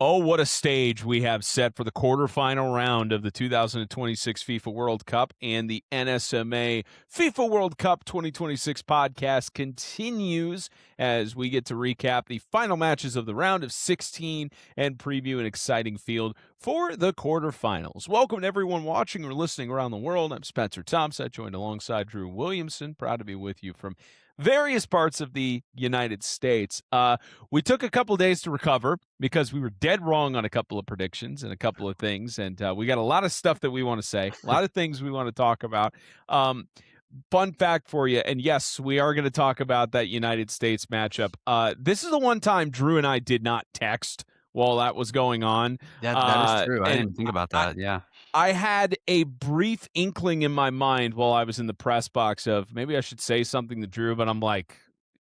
Oh, what a stage we have set for the quarterfinal round of the 2026 FIFA World Cup, and the NSMA FIFA World Cup 2026 podcast continues as we get to recap the final matches of the round of 16 and preview an exciting field for the quarterfinals. Welcome to everyone watching or listening around the world. I'm Spencer Thompson, joined alongside Drew Williamson. Proud to be with you from various parts of the United States. We took a couple days to recover because we were dead wrong on a couple of predictions and a couple of things, and we got a lot of stuff that we want to say, a lot of things we want to talk about. Fun fact for you, and yes, we are going to talk about that United States matchup. This is the one time Drew and I did not text while that was going on. That is true. I didn't even think about that. Yeah. I had a brief inkling in my mind while I was in the press box of maybe I should say something to Drew, but I'm like,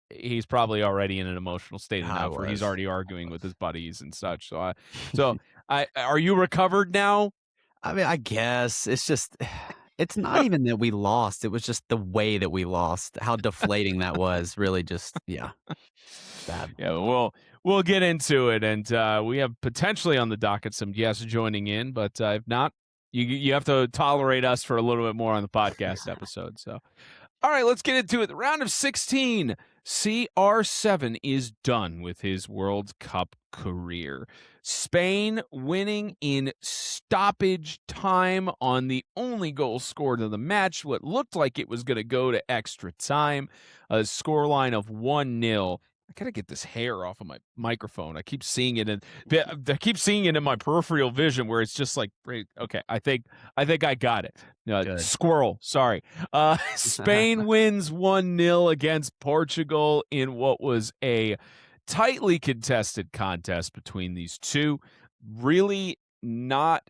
he's probably already in an emotional state enough where he's already arguing with his buddies and such. So are you recovered now? I mean, I guess it's just, it's not even that we lost. It was just the way that we lost, how deflating that was. Really just, yeah. Bad. Yeah, we'll get into it. And we have potentially on the docket some guests joining in, but if not, you have to tolerate us for a little bit more on the podcast episode. So, all right, let's get into it. The round of 16. CR7 is done with his World Cup career. Spain winning in stoppage time on the only goal scored in the match. What looked like it was going to go to extra time. A scoreline of 1-0. I gotta get this hair off of my microphone. I keep seeing it, and I keep seeing it in my peripheral vision where it's just like, okay, I think I got it. Squirrel, sorry. Spain wins 1-0 against Portugal in what was a tightly contested contest between these two. Really not,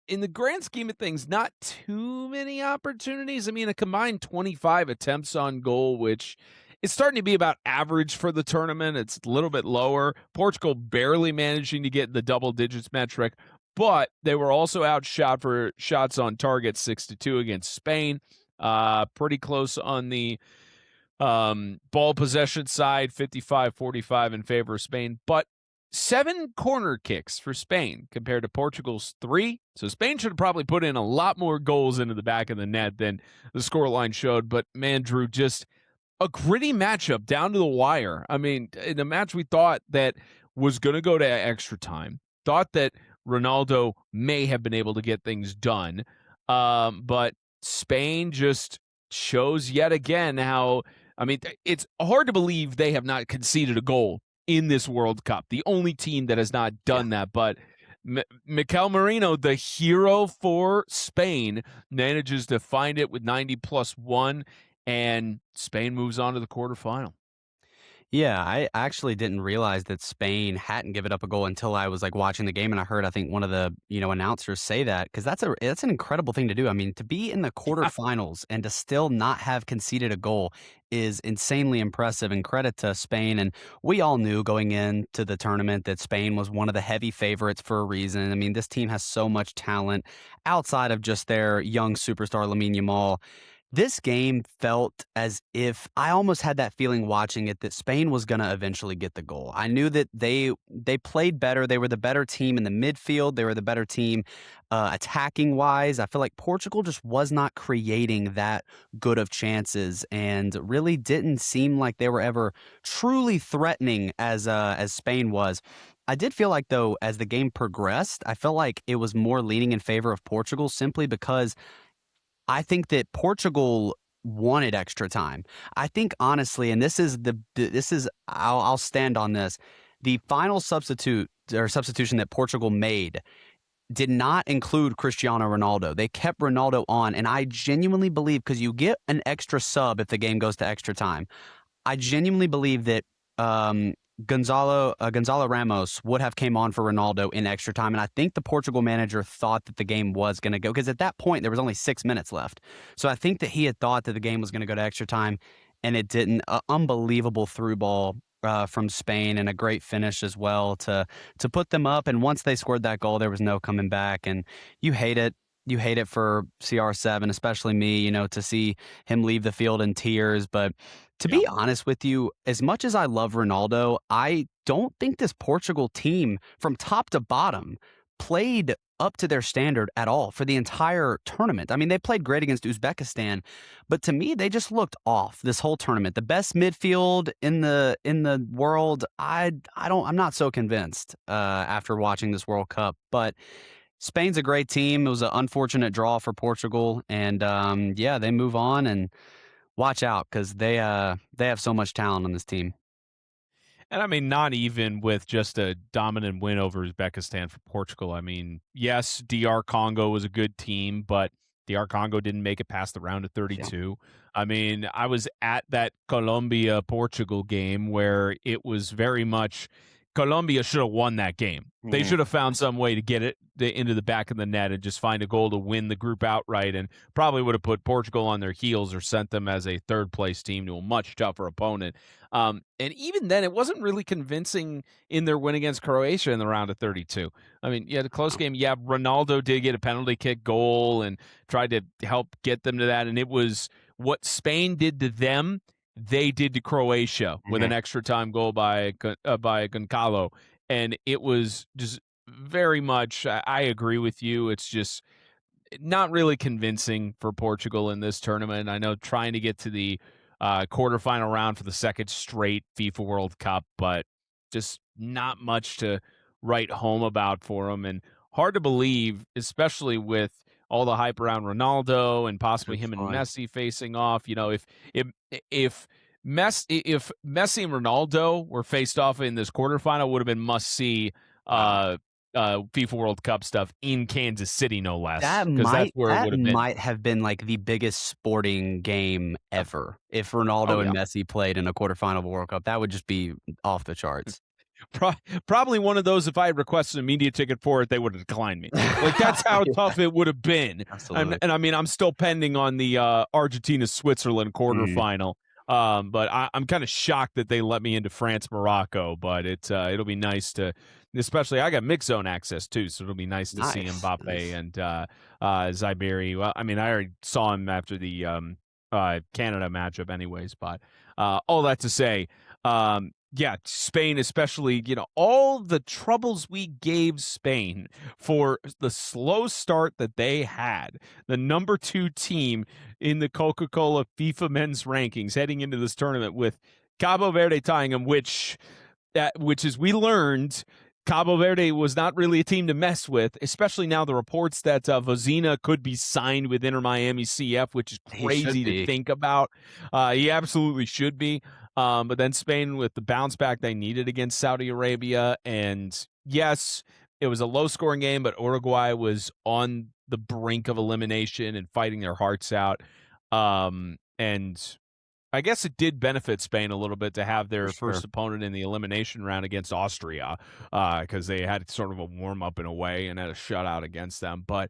in the grand scheme of things, not too many opportunities. I mean, a combined 25 attempts on goal, which it's starting to be about average for the tournament. It's a little bit lower. Portugal barely managing to get the double digits metric, but they were also outshot for shots on target 6-2 against Spain. Pretty close on the ball possession side, 55-45 in favor of Spain, but 7 corner kicks for Spain compared to Portugal's 3. So Spain should have probably put in a lot more goals into the back of the net than the scoreline showed. But man, Drew, just a gritty matchup down to the wire. I mean, in a match we thought that was going to go to extra time, thought that Ronaldo may have been able to get things done. But Spain just shows yet again how, I mean, it's hard to believe they have not conceded a goal in this World Cup. The only team that has not done that, but Mikel Merino, the hero for Spain, manages to find it with 90+1. And Spain moves on to the quarterfinal. Yeah, I actually didn't realize that Spain hadn't given up a goal until I was like watching the game, and I heard, I think, one of the announcers say that, because that's an incredible thing to do. I mean, to be in the quarterfinals and to still not have conceded a goal is insanely impressive, and credit to Spain. And we all knew going into the tournament that Spain was one of the heavy favorites for a reason. I mean, this team has so much talent outside of just their young superstar Lamine Yamal. This game felt as if I almost had that feeling watching it that Spain was going to eventually get the goal. I knew that they played better. They were the better team in the midfield. They were the better team attacking wise. I feel like Portugal just was not creating that good of chances and really didn't seem like they were ever truly threatening as Spain was. I did feel like, though, as the game progressed, I felt like it was more leaning in favor of Portugal simply because I think that Portugal wanted extra time. I think, honestly, and I'll stand on this. The final substitution that Portugal made did not include Cristiano Ronaldo. They kept Ronaldo on, and I genuinely believe, because you get an extra sub if the game goes to extra time, I genuinely believe that Gonzalo Ramos would have came on for Ronaldo in extra time, and I think the Portugal manager thought that the game was going to go, because at that point there was only 6 minutes left. So I think that he had thought that the game was going to go to extra time, and it didn't. Unbelievable through ball from Spain, and a great finish as well to put them up. And once they scored that goal, there was no coming back, and you hate it. you hate it for CR7, especially me, to see him leave the field in tears. But to Yeah. be honest with you, as much as I love Ronaldo, I don't think this Portugal team from top to bottom played up to their standard at all for the entire tournament. I mean, they played great against Uzbekistan, but to me, they just looked off this whole tournament. The best midfield in the world, I'm not so convinced after watching this World Cup. But Spain's a great team. It was an unfortunate draw for Portugal, and yeah, they move on. And watch out because they have so much talent on this team. And I mean, not even with just a dominant win over Uzbekistan for Portugal. I mean, yes, DR Congo was a good team, but DR Congo didn't make it past the round of Yeah, 32. I mean, I was at that Colombia Portugal game where it was very much Colombia should have won that game. They Mhm. should have found some way to get it into the back of the net and just find a goal to win the group outright, and probably would have put Portugal on their heels or sent them as a third place team to a much tougher opponent. And even then, it wasn't really convincing in their win against Croatia in the round of 32. I mean, yeah, the close game. Yeah, Ronaldo did get a penalty kick goal and tried to help get them to that. And it was what Spain did to them, they did to Croatia with Mhm. an extra time goal by Goncalo. And it was just very much, I agree with you. It's just not really convincing for Portugal in this tournament. I know trying to get to the quarterfinal round for the second straight FIFA World Cup, but just not much to write home about for them. And hard to believe, especially with all the hype around Ronaldo and possibly Good him and point. Messi facing off. You know, if if if Messi and Ronaldo were faced off in this quarterfinal, would have been must see. Wow. FIFA World Cup stuff in Kansas City, no less, That because that's might where it that would have been. might have been, like, the biggest sporting game Yeah. ever. If Oh, Ronaldo and yeah. Messi played in a quarterfinal of a World Cup, that would just be off the charts. Pro Probably one of those, if I had requested a media ticket for it, they would have declined me. Like, that's how Yeah, tough it would have been. And absolutely. and I mean, I'm still pending on the, Argentina-Switzerland Mm, quarterfinal, but I'm kinda shocked that they let me into France-Morocco, but it'll be nice to, especially I got mixed zone access too, so it'll be nice to see nice, Mbappe nice. and, Ziberi. Well, I mean, I already saw him after the, Canada matchup anyways, but, all that to say, yeah, Spain especially, all the troubles we gave Spain for the slow start that they had. The number 2 team in the Coca-Cola FIFA men's rankings heading into this tournament with Cabo Verde tying them, which is we learned Cabo Verde was not really a team to mess with, especially now the reports that Vozina could be signed with Inter Miami CF, which is He should crazy to be. think about. He absolutely should be. But then Spain with the bounce back they needed against Saudi Arabia. And yes, it was a low scoring game, but Uruguay was on the brink of elimination and fighting their hearts out. And I guess it did benefit Spain a little bit to have For their sure. first opponent in the elimination round against Austria, because they had sort of a warm up in a way and had a shutout against them. But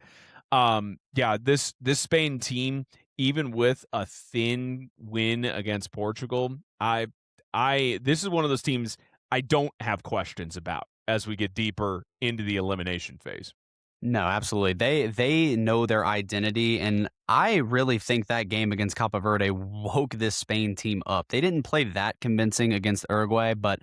yeah, this Spain team, even with a thin win against Portugal, I this is one of those teams I don't have questions about as we get deeper into the elimination phase. No, absolutely. They know their identity, and I really think that game against Cape Verde woke this Spain team up. They didn't play that convincing against Uruguay, but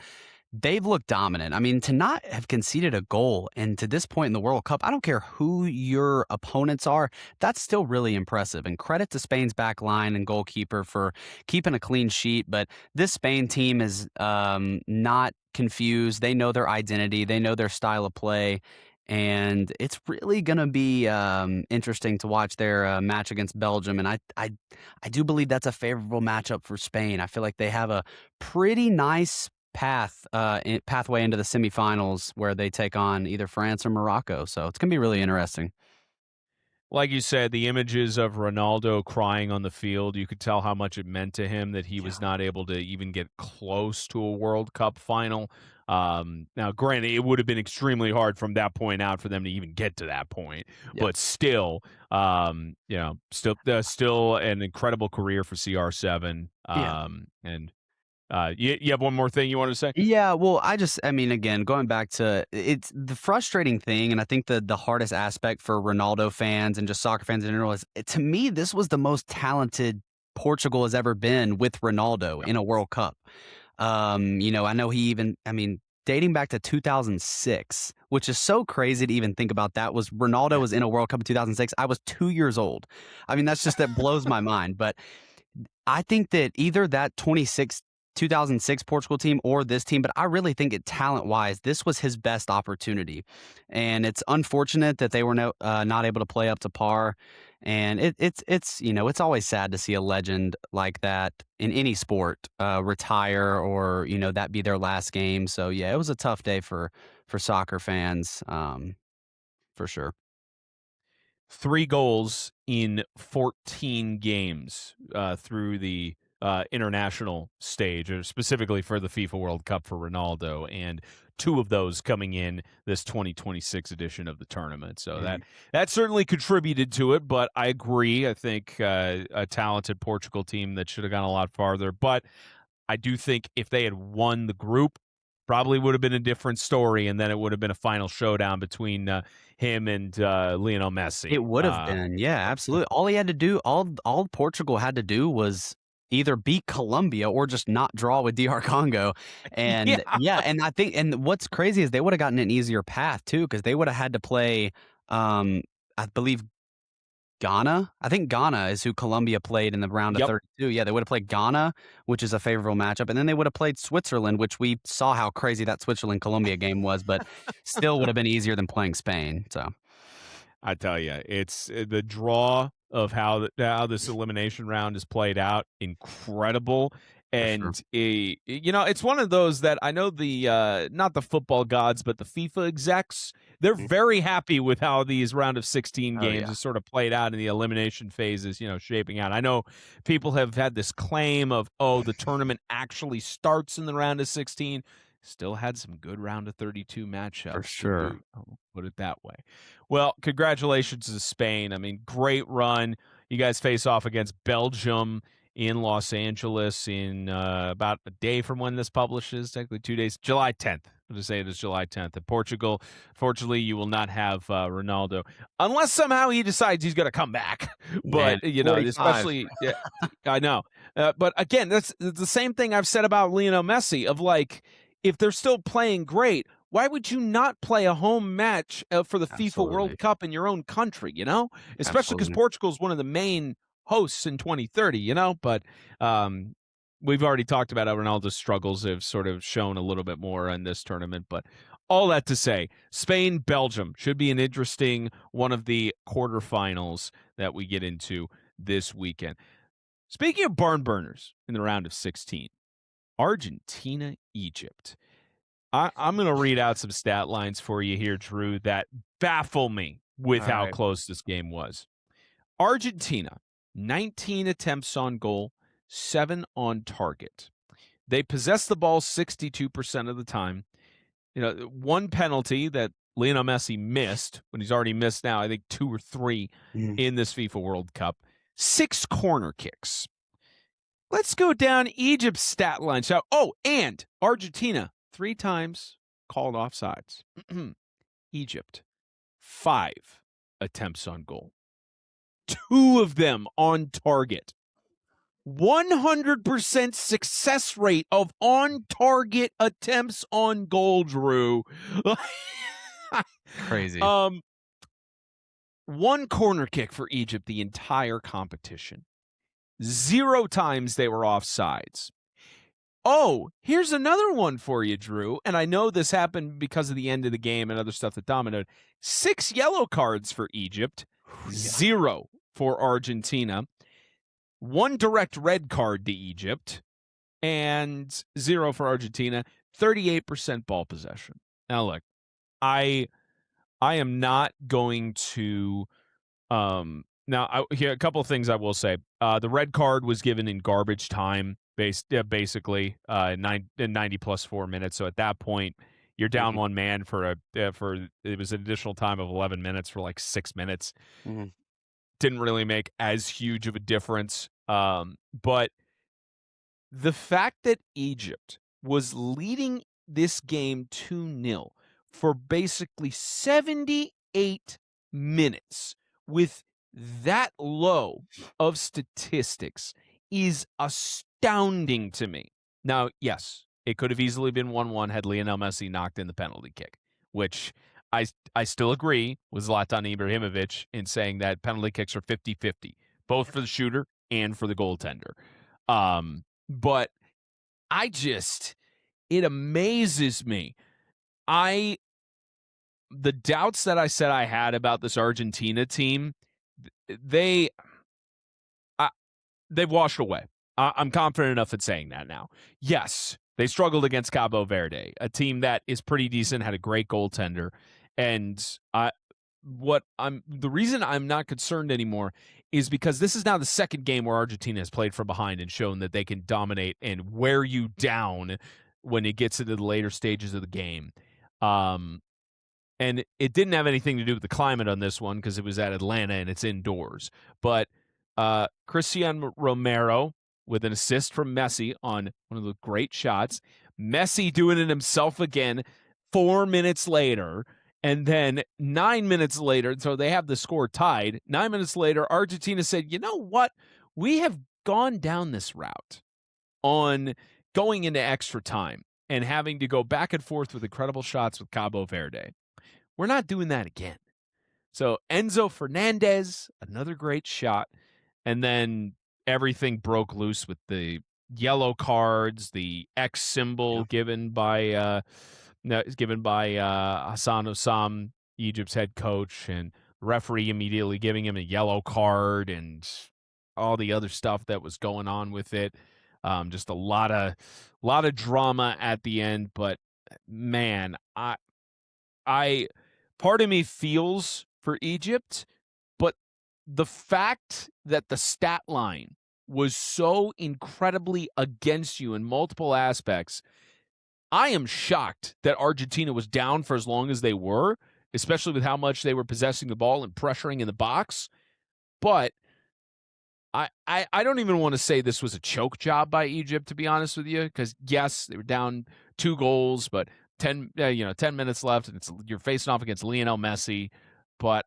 they've looked dominant. I mean, to not have conceded a goal and to this point in the World Cup, I don't care who your opponents are, that's still really impressive. And credit to Spain's back line and goalkeeper for keeping a clean sheet. But this Spain team is not confused. They know their identity, they know their style of play. And it's really going to be interesting to watch their match against Belgium. And I do believe that's a favorable matchup for Spain. I feel like they have a pretty nice pathway into the semifinals where they take on either France or Morocco. So it's gonna be really interesting. Like you said, the images of Ronaldo crying on the field, you could tell how much it meant to him that he was Yeah. not able to even get close to a World Cup final. Now, granted, it would have been extremely hard from that point out for them to even get to that point, Yep. but still, still an incredible career for CR7. Yeah. And You have one more thing you want to say? Yeah, well, I mean, again, going back to it's the frustrating thing, and I think the hardest aspect for Ronaldo fans and just soccer fans in general is, to me, this was the most talented Portugal has ever been with Ronaldo in a World Cup. I know I mean, dating back to 2006, which is so crazy to even think about. That was Ronaldo was in a World Cup in 2006. I was 2 years old. I mean, that blows my mind. But I think that either that 2006 Portugal team or this team, but I really think it talent wise, this was his best opportunity. And it's unfortunate that they were not able to play up to par. And it's always sad to see a legend like that in any sport retire or, that be their last game. So yeah, it was a tough day for soccer fans, for sure. 3 goals in 14 games through the international stage, or specifically for the FIFA World Cup for Ronaldo, and 2 of those coming in this 2026 edition of the tournament. So Mhm. that certainly contributed to it. But I agree. I think a talented Portugal team that should have gone a lot farther. But I do think if they had won the group, probably would have been a different story, and then it would have been a final showdown between him and Lionel It Messi. would have been, yeah, absolutely. All he had to do all Portugal had to do was either beat Colombia or just not draw with DR Congo, Yeah, and yeah, and I think and what's crazy is they would have gotten an easier path too, because they would have had to play, I believe Ghana? I think Ghana is who Colombia played in the round of yep. 32. Yeah, they would have played Ghana, which is a favorable matchup, and then they would have played Switzerland, which we saw how crazy that Switzerland-Colombia game was, but still would have been easier than playing Spain, so I tell you, it's the draw of how this elimination round is played out, incredible. for sure. And it's one of those that I know the not the football gods, but the FIFA execs, they're Mhm. very happy with how these round of 16 Oh, games yeah. is sort of played out in the elimination phases, shaping out. I know people have had this claim of, oh, the tournament actually starts in the round of 16. Still had some good round of 32 For matchups to sure. boot. I'll put it that way. Well, congratulations to Spain. I mean, great run. You guys face off against Belgium in Los Angeles in about a day from when this publishes, technically 2 days, July 10th. I'll just say it is July 10th. And Portugal, fortunately, you will not have Ronaldo unless somehow he decides he's going to come back. Man, But, 45. especially, yeah, I know. But again, that's the same thing I've said about Lionel Messi of like, if they're still playing great, why would you not play a home match for the FIFA Absolutely. World Cup in your own country, Especially because Absolutely. Portugal is one of the main hosts in 2030, But um, we've already talked about how Ronaldo's struggles have sort of shown a little bit more in this tournament. But all that to say, Spain, Belgium should be an interesting one of the quarterfinals that we get into this weekend. Speaking of barn burners in the round of 16, Argentina, Egypt. I'm going to read out some stat lines for you here, Drew, that baffle me with how Alright. close this game was. Argentina, 19 attempts on goal, 7 on target. They possess the ball 62% of the time. One penalty that Lionel Messi missed when he's already missed now, I think 2 or 3 Mhm. in this FIFA World Cup. 6 corner kicks. Let's go down Egypt's stat line. So, and Argentina, 3 times called offsides. Egypt, 5 attempts on goal, 2 of them on target. 100% success rate of on target attempts on goal, Drew. Crazy. um, 1 corner kick for Egypt the entire competition. 0 times they were offsides. Oh, here's another one for you, Drew. And I know this happened because of the end of the game and other stuff that dominoed. 6 yellow cards for Egypt, Yeah. 0 for Argentina, 1 direct red card to Egypt, and 0 for Argentina. 38% ball possession. Now, look, I I am not going to here a couple of things I will say. The red card was given in garbage time, basically 90 plus 4 minutes. So at that point, you're down Mhm. one man for it was an additional time of 11 minutes for like 6 minutes. Mhm. Didn't really make as huge of a difference. But The fact that Egypt was leading this game 2-0 for basically 78 minutes with that low of statistics is astounding to me. Now, yes, it could have easily been 1-1 had Lionel Messi knocked in the penalty kick, which I still agree with Zlatan Ibrahimovic in saying that penalty kicks are 50-50, both for the shooter and for the goaltender. But it amazes me. The doubts that I said I had about this Argentina team, they've washed away. I'm confident enough in saying that now. Yes, they struggled against Cabo Verde, a team that is pretty decent, had a great goaltender, and the reason I'm not concerned anymore is because this is now the second game where Argentina has played from behind and shown that they can dominate and wear you down when it gets into the later stages of the game. And it didn't have anything to do with the climate on this one because it was at Atlanta and it's indoors. But Cristian Romero with an assist from Messi on one of the great shots. Messi doing it himself again 4 minutes later. And then 9 minutes later, so they have the score tied. 9 minutes later, Argentina said, you know what? We have gone down this route on going into extra time and having to go back and forth with incredible shots with Cabo Verde. We're not doing that again. So Enzo Fernandez, another great shot. And then everything broke loose with the yellow cards, the X symbol given by Hassan Osam, Egypt's head coach, and the referee immediately giving him a yellow card and all the other stuff that was going on with it. Just a lot of drama at the end. But man, I part of me feels for Egypt, but the fact that the stat line was so incredibly against you in multiple aspects, I am shocked that Argentina was down for as long as they were, especially with how much they were possessing the ball and pressuring in the box. But I don't even want to say this was a choke job by Egypt, to be honest with you, because yes, they were down 2 goals, but 10 minutes left, and you're facing off against Lionel Messi. But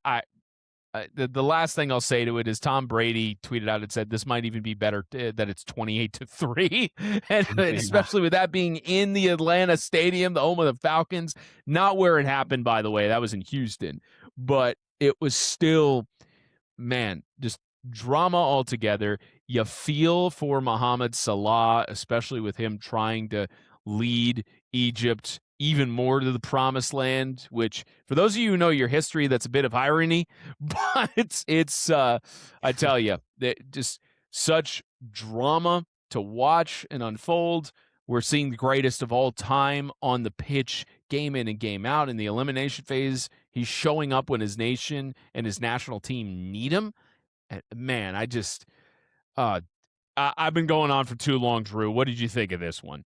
the last thing I'll say to it is Tom Brady tweeted out and said this might even be better that it's 28-3, and especially with that being in the Atlanta Stadium, the home of the Falcons, not where it happened, by the way. That was in Houston, but it was still, man, just drama altogether. You feel for Mohammed Salah, especially with him trying to lead Egypt even more to the promised land, which for those of you who know your history, that's a bit of irony, but it's I tell you, just such drama to watch and unfold. We're seeing the greatest of all time on the pitch, game in and game out. In the elimination phase, he's showing up when his nation and his national team need him. And man, I've been going on for too long, Drew. What did you think of this one?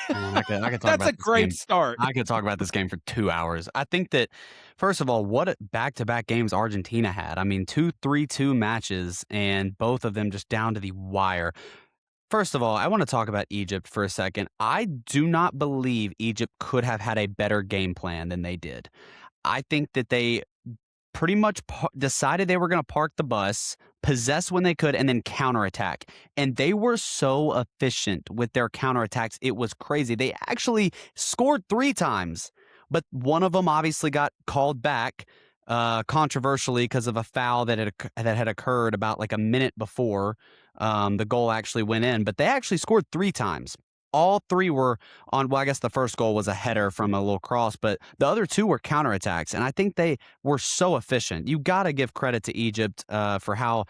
Man, I could talk That's about a this great game. start. I could talk about this game for 2 hours. I think that, first of all, what back-to-back games Argentina had. I mean, 2 3-2 matches, and both of them just down to the wire. First of all, I want to talk about Egypt for a second. I do not believe Egypt could have had a better game plan than they did. I think that they pretty much decided they were going to park the bus, possess when they could, and then counterattack. And they were so efficient with their counterattacks. It was crazy. They actually scored 3 times, but one of them obviously got called back controversially because of a foul that had occurred about like a minute before the goal actually went in. But they actually scored 3 times. All 3 were on, well, I guess the first goal was a header from a little cross, but the other 2 were counterattacks. And I think they were so efficient. You got to give credit to Egypt for how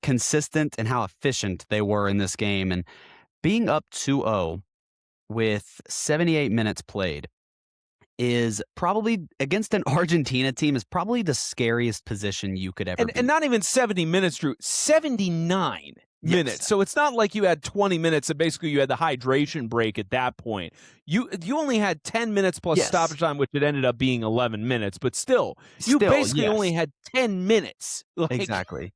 consistent and how efficient they were in this game. And being up 2-0 with 78 minutes played is probably, against an Argentina team, is probably the scariest position you could ever be. And not even 70 minutes, Drew. 79 minutes. Yes. So it's not like you had 20 minutes and basically you had the hydration break at that point. You only had 10 minutes plus stoppage time, which it ended up being 11 minutes. But still, you basically only had 10 minutes. Exactly.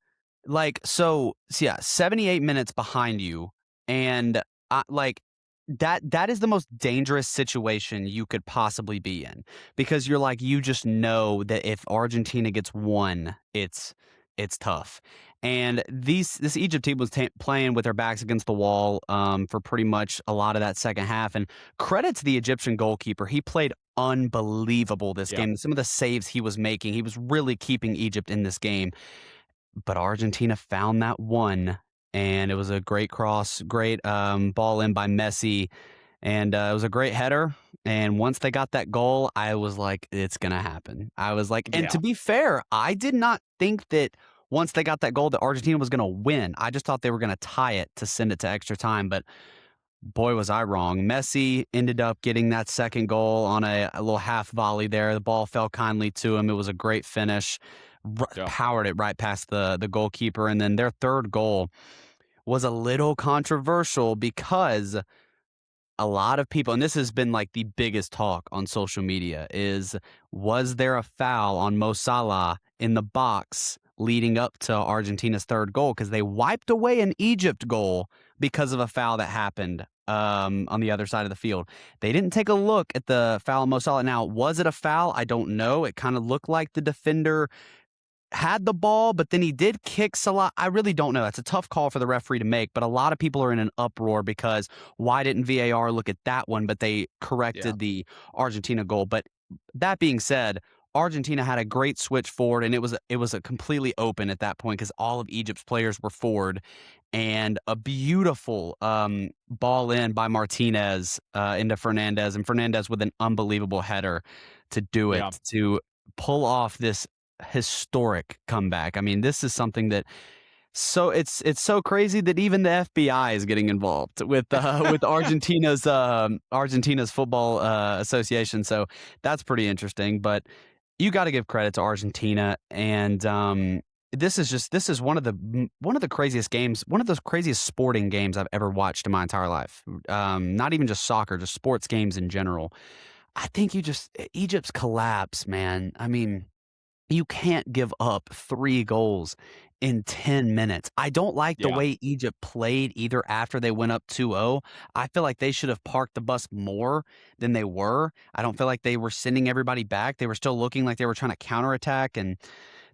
Yeah, 78 minutes behind you, and, that is the most dangerous situation you could possibly be in, because you're like, you just know that if Argentina gets 1, it's tough, and this Egypt team was playing with their backs against the wall, for pretty much a lot of that second half, and credit to the Egyptian goalkeeper, he played unbelievable this Yeah. game. Some of the saves he was making, he was really keeping Egypt in this game. But Argentina found that one, and it was a great cross, great, ball in by Messi, and, it was a great header, and once they got that goal, I was like, "It's gonna happen." I was like, and Yeah. to be fair, I did not think that once they got that goal that Argentina was gonna win. I just thought they were gonna tie it to send it to extra time, but boy, was I wrong. Messi ended up getting that second goal on a little half volley there. The ball fell kindly to him. It was a great finish. Yeah. Powered it right past the goalkeeper. And then their third goal was a little controversial because a lot of people, and this has been like the biggest talk on social media, is was there a foul on Mo Salah in the box leading up to Argentina's third goal? Because they wiped away an Egypt goal because of a foul that happened on the other side of the field. They didn't take a look at the foul on Mo Salah. Now, was it a foul? I don't know. It kind of looked like the defender had the ball, but then he did kick Salah. I really don't know. That's a tough call for the referee to make, but a lot of people are in an uproar because why didn't VAR look at that one, but they Yeah. corrected the Argentina goal. But that being said, Argentina had a great switch forward, and it was a completely open at that point because all of Egypt's players were forward, and a beautiful ball in by Martinez into Fernandez, and Fernandez with an unbelievable header to do it, Yeah. to pull off this historic comeback. I mean, this is something that it's so crazy that even the FBI is getting involved with Argentina's football association. So that's pretty interesting. But you got to give credit to Argentina, and this is one of the craziest games, one of those craziest sporting games I've ever watched in my entire life. Not even just soccer, just sports games in general. I think Egypt's collapse, man. I mean, you can't give up 3 goals in 10 minutes. I don't like the Yeah. way Egypt played either after they went up 2-0. I feel like they should have parked the bus more than they were. I don't feel like they were sending everybody back. They were still looking like they were trying to counterattack and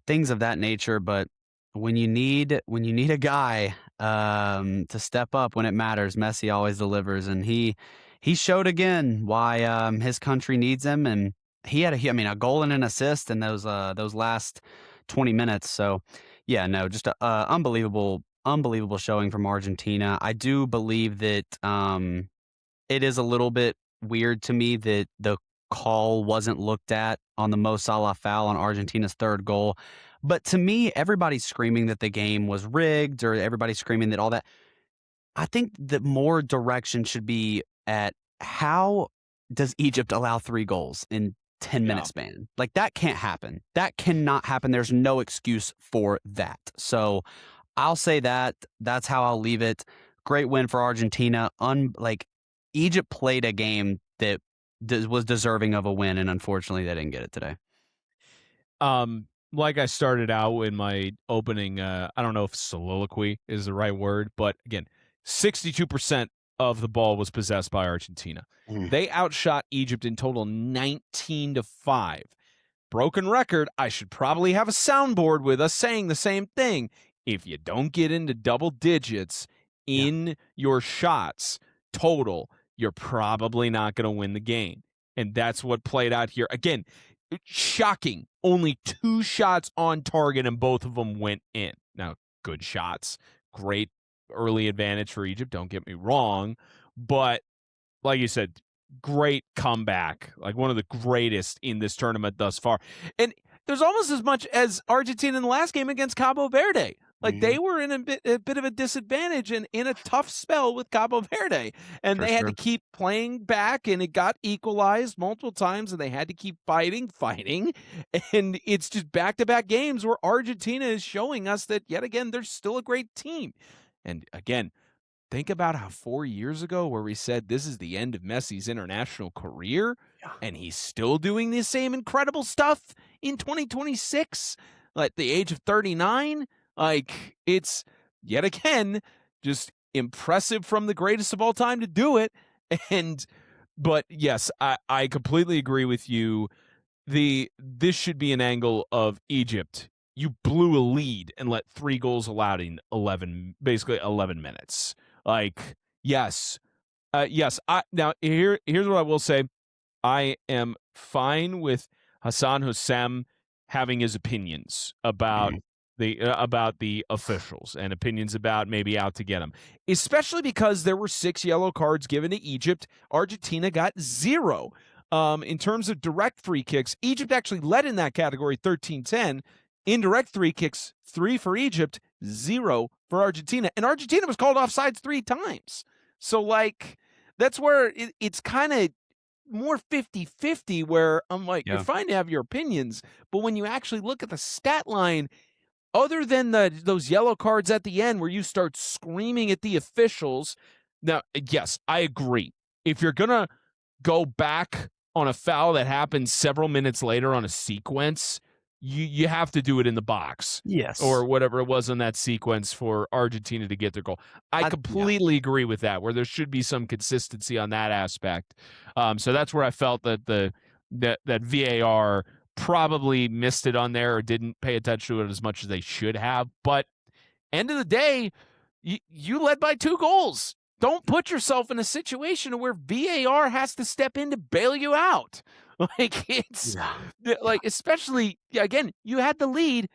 things of that nature, but when you need a guy to step up when it matters, Messi always delivers, and he showed again why his country needs him, and I mean, a goal and an assist in those last 20 minutes. So, yeah, no, just a unbelievable showing from Argentina. I do believe that it is a little bit weird to me that the call wasn't looked at on the Mo Salah foul on Argentina's third goal. But to me, everybody's screaming that the game was rigged, or everybody's screaming that all that. I think that more direction should be at how does Egypt allow 3 goals in 10-minute Yeah. span? Like, that can't happen. That cannot happen. There's no excuse for that. So I'll say that. That's how I'll leave it. Great win for Argentina. Egypt played a game that was deserving of a win, and unfortunately, they didn't get it today. Like I started out in my opening, I don't know if soliloquy is the right word, but again, 62% of the ball was possessed by Argentina. Mm. They outshot Egypt in total 19-5. Broken record, I should probably have a soundboard with us saying the same thing. If you don't get into double digits Yeah. in your shots total, you're probably not going to win the game. And that's what played out here. Again, shocking. Only 2 shots on target, and both of them went in. Now, good shots. Great early advantage for Egypt. Don't get me wrong. But like you said, great comeback. Like one of the greatest in this tournament thus far. And there's almost as much as Argentina in the last game against Cabo Verde. Like they Mhm. were in a bit of a disadvantage and in a tough spell with Cabo Verde. And For they had to sure. keep playing back, and it got equalized multiple times, and they had to keep fighting. And it's just back-to-back games where Argentina is showing us that, yet again, they're still a great team. And again, think about how 4 years ago where we said this is the end of Messi's international career, Yeah. and he's still doing the same incredible stuff in 2026 at the age of 39. Like, it's yet again just impressive from the greatest of all time to do it. And but yes, I completely agree with you. This should be an angle of Egypt. You blew a lead and let 3 goals allowed in basically 11 minutes. Like, yes. Yes. Here's what I will say. I am fine with Hassan Hussam having his opinions Mhm. about the officials and opinions about maybe out to get him, especially because there were 6 yellow cards given to Egypt. Argentina got 0. In terms of direct free kicks, Egypt actually led in that category 13-10. Indirect free kicks, 3 for Egypt, 0 for Argentina. And Argentina was called offsides 3 times. So, like, that's where it's kind of more 50-50 where I'm like, you're Yeah. fine to have your opinions, but when you actually look at the stat line, other than those yellow cards at the end where you start screaming at the officials, now, yes, I agree. If you're going to go back on a foul that happens several minutes later on a sequence, you have to do it in the box or Yes. whatever it was in that sequence for Argentina to get their goal. I Yeah. completely agree with that, where there should be some consistency on that aspect. So that's where I felt that that VAR probably missed it on there or didn't pay attention to it as much as they should have. But end of the day, you led by 2 goals. Don't put yourself in a situation where VAR has to step in to bail you out. Like, it's Yeah. like, especially, again, you had the lead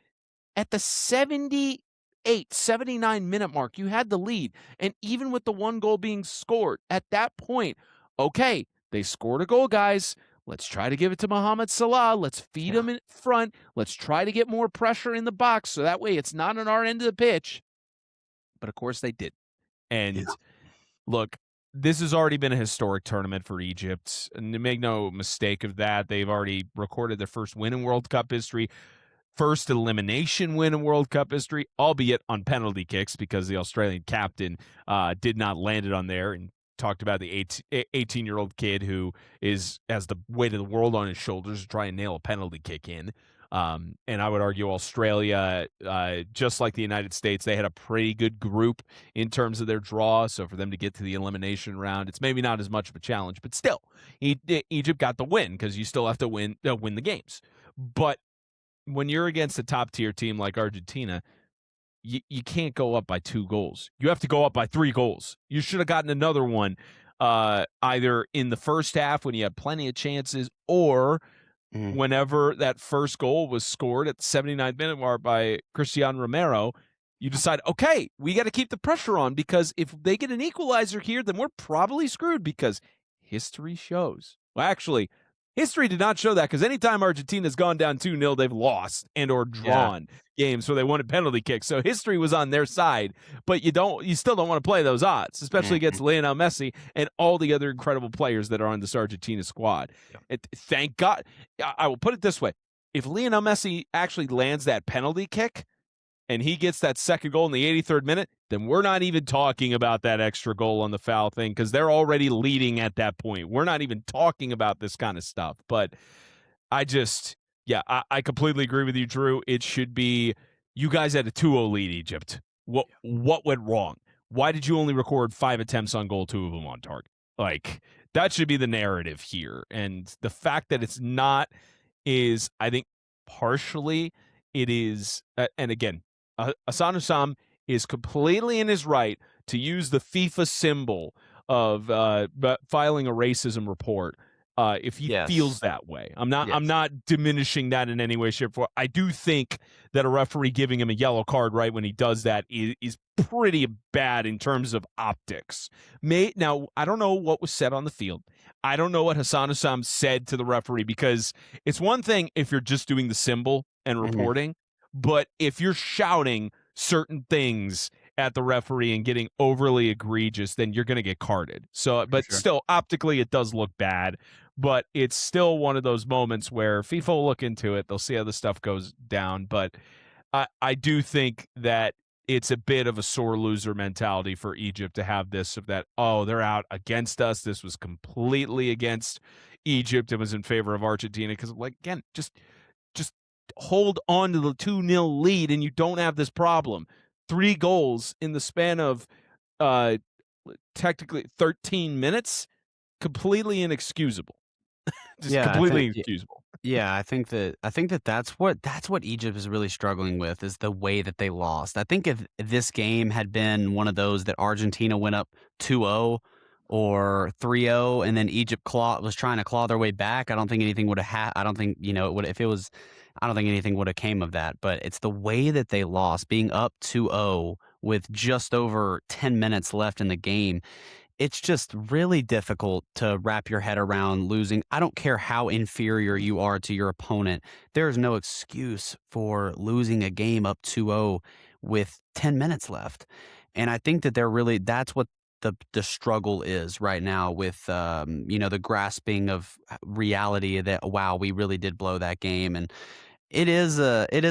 at the 79-minute mark. You had the lead. And even with the 1 goal being scored at that point, okay, they scored a goal, guys. Let's try to give it to Mohammed Salah. Let's feed Yeah. him in front. Let's try to get more pressure in the box so that way it's not on our end of the pitch. But of course they did. Yeah. And look, this has already been a historic tournament for Egypt. And to make no mistake of that, they've already recorded their first win in World Cup history, first elimination win in World Cup history, albeit on penalty kicks because the Australian captain did not land it on there, and talked about the 18-year-old kid who has the weight of the world on his shoulders to try and nail a penalty kick in. And I would argue Australia, just like the United States, they had a pretty good group in terms of their draw. So for them to get to the elimination round, it's maybe not as much of a challenge, but still, Egypt got the win because you still have to win the games. But when you're against a top tier team like Argentina, you can't go up by 2 goals. You have to go up by 3 goals. You should have gotten another one either in the first half when you had plenty of chances, or Mhm. whenever that first goal was scored at the 79th minute mark by Cristiano Romero. You decide, okay, we got to keep the pressure on, because if they get an equalizer here, then we're probably screwed, because history shows. Well, actually, history did not show that, because anytime Argentina's gone down 2-0, they've lost and or Yeah. drawn games where they wanted penalty kicks. So history was on their side, but you still don't want to play those odds, especially Mhm. against Lionel Messi and all the other incredible players that are on this Argentina squad. Yeah. Thank God. I will put it this way. If Lionel Messi actually lands that penalty kick and he gets that second goal in the 83rd minute, then we're not even talking about that extra goal on the foul thing, because they're already leading at that point. We're not even talking about this kind of stuff. But I completely agree with you, Drew. It should be, you guys had a 2-0 lead, Egypt. What went wrong? Why did you only record 5 attempts on goal, 2 of them on target? Like, that should be the narrative here. And the fact that it's not is, I think, partially it is, and again, Hassan Hussam is completely in his right to use the FIFA symbol of filing a racism report if he Yes. feels that way. I'm Yes. not diminishing that in any way, shape, or form. I do think that a referee giving him a yellow card right when he does that is pretty bad in terms of optics. Now, I don't know what was said on the field. I don't know what Hassan Hussam said to the referee, because it's one thing if you're just doing the symbol and Mhm. reporting, but if you're shouting certain things at the referee and getting overly egregious, then you're going to get carded. So, For but sure. still, optically, it does look bad. But it's still one of those moments where FIFA will look into it. They'll see how the stuff goes down. But I do think that it's a bit of a sore loser mentality for Egypt to have this, of that, oh, they're out against us. This was completely against Egypt. It was in favor of Argentina. Because, like, again, just hold on to the 2-0 lead and you don't have this problem. 3 goals in the span of technically 13 minutes, completely inexcusable. Just Yeah, completely inexcusable. yeah, I think that that's what Egypt is really struggling with is the way that they lost. I think if this game had been one of those that Argentina went up 2-0 or 3-0 and then Egypt was trying to claw their way back, I don't think anything would have I don't think, it would if it was I don't think anything would have came of that, but it's the way that they lost, being up 2-0 with just over 10 minutes left in the game. It's just really difficult to wrap your head around losing. I don't care how inferior you are to your opponent. There is no excuse for losing a game up 2-0 with 10 minutes left. And I think that that's what the struggle is right now with the grasping of reality that wow, we really did blow that game. And it is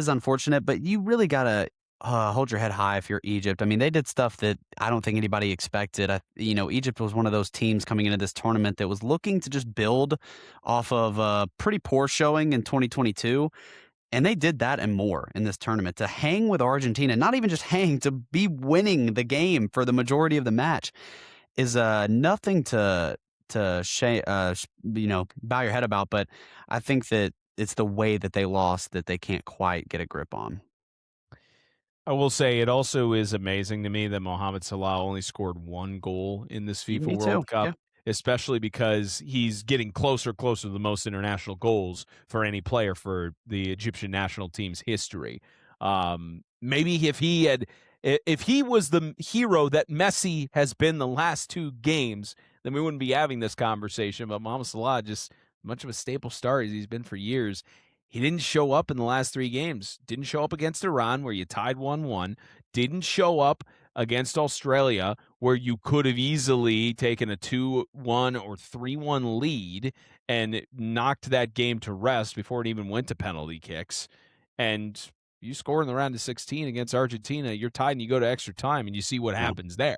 unfortunate, but you really gotta, hold your head high if you're Egypt. I mean, they did stuff that I don't think anybody expected. Egypt was one of those teams coming into this tournament that was looking to just build off of a pretty poor showing in 2022, and they did that and more in this tournament to hang with Argentina, not even just hang, to be winning the game for the majority of the match is, nothing to bow your head about, but I think that it's the way that they lost that they can't quite get a grip on. I will say it also is amazing to me that Mohammed Salah only scored 1 goal in this FIFA Me too. World Yeah. Cup, especially because he's getting closer to the most international goals for any player for the Egyptian national team's history. Maybe if he was the hero that Messi has been the last 2 games, then we wouldn't be having this conversation. But Mohamed Salah, just much of a staple star as he's been for years. He didn't show up in the last 3 games. Didn't show up against Iran, where you tied 1-1. Didn't show up against Australia, where you could have easily taken a 2-1 or 3-1 lead and knocked that game to rest before it even went to penalty kicks. And you score in the round of 16 against Argentina, you're tied and you go to extra time and you see what Yeah. happens there.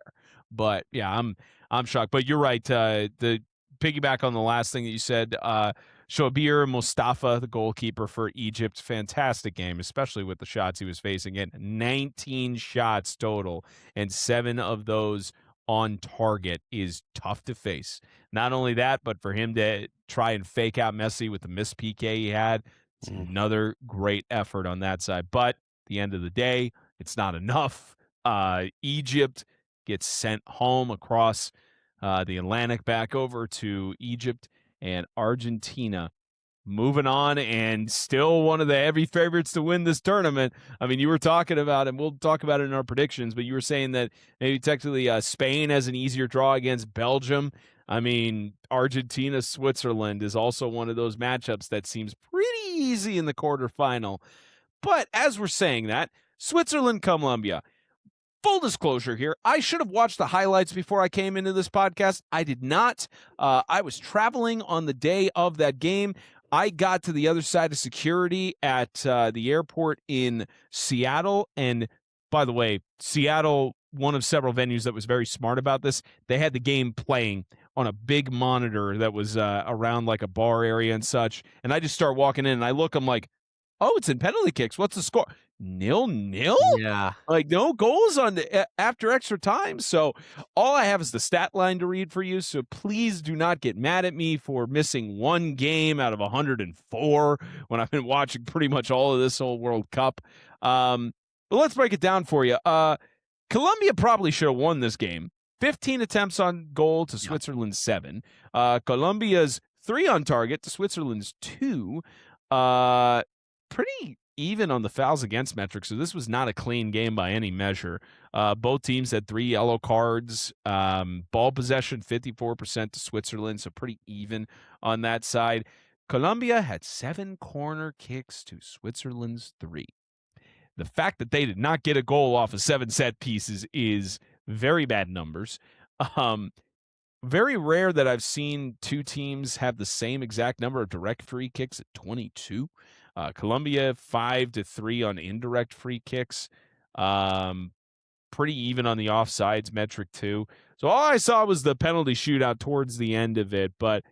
But yeah, I'm shocked. But you're right. The piggyback on the last thing that you said, Shobir Mustafa, the goalkeeper for Egypt, fantastic game, especially with the shots he was facing in. 19 shots total, and 7 of those on target is tough to face. Not only that, but for him to try and fake out Messi with the missed PK he had, it's Mm. another great effort on that side. But at the end of the day, it's not enough. Egypt gets sent home across the Atlantic back over to Egypt, and Argentina moving on and still one of the heavy favorites to win this tournament. I mean, you were talking about, and we'll talk about it in our predictions, but you were saying that maybe technically Spain has an easier draw against Belgium. I mean, Argentina, Switzerland is also one of those matchups that seems pretty easy in the quarterfinal. But as we're saying that, Switzerland, Colombia, full disclosure here, I should have watched the highlights before I came into this podcast. I did not. I was traveling on the day of that game. I got to the other side of security at the airport in Seattle. And by the way, Seattle, one of several venues that was very smart about this, they had the game playing on a big monitor that was around like a bar area and such. And I just start walking in and I look, I'm like, oh, it's in penalty kicks. What's the score? 0-0? Yeah. Like no goals on after extra time. So all I have is the stat line to read for you. So please do not get mad at me for missing 1 game out of 104 when I've been watching pretty much all of this whole World Cup. But let's break it down for you. Colombia probably should have won this game. 15 attempts on goal to Yeah. Switzerland's 7. Colombia's 3 on target to Switzerland's 2. Pretty even on the fouls against metric, so this was not a clean game by any measure. Both teams had 3 yellow cards. Ball possession 54% to Switzerland, so pretty even on that side. Colombia had 7 corner kicks to Switzerland's 3. The fact that they did not get a goal off of 7 set pieces is very bad numbers. Um, Very rare that I've seen 2 teams have the same exact number of direct free kicks at 22. Colombia 5-3 on indirect free kicks. Pretty even on the offsides metric too. So all I saw was the penalty shootout towards the end of it. But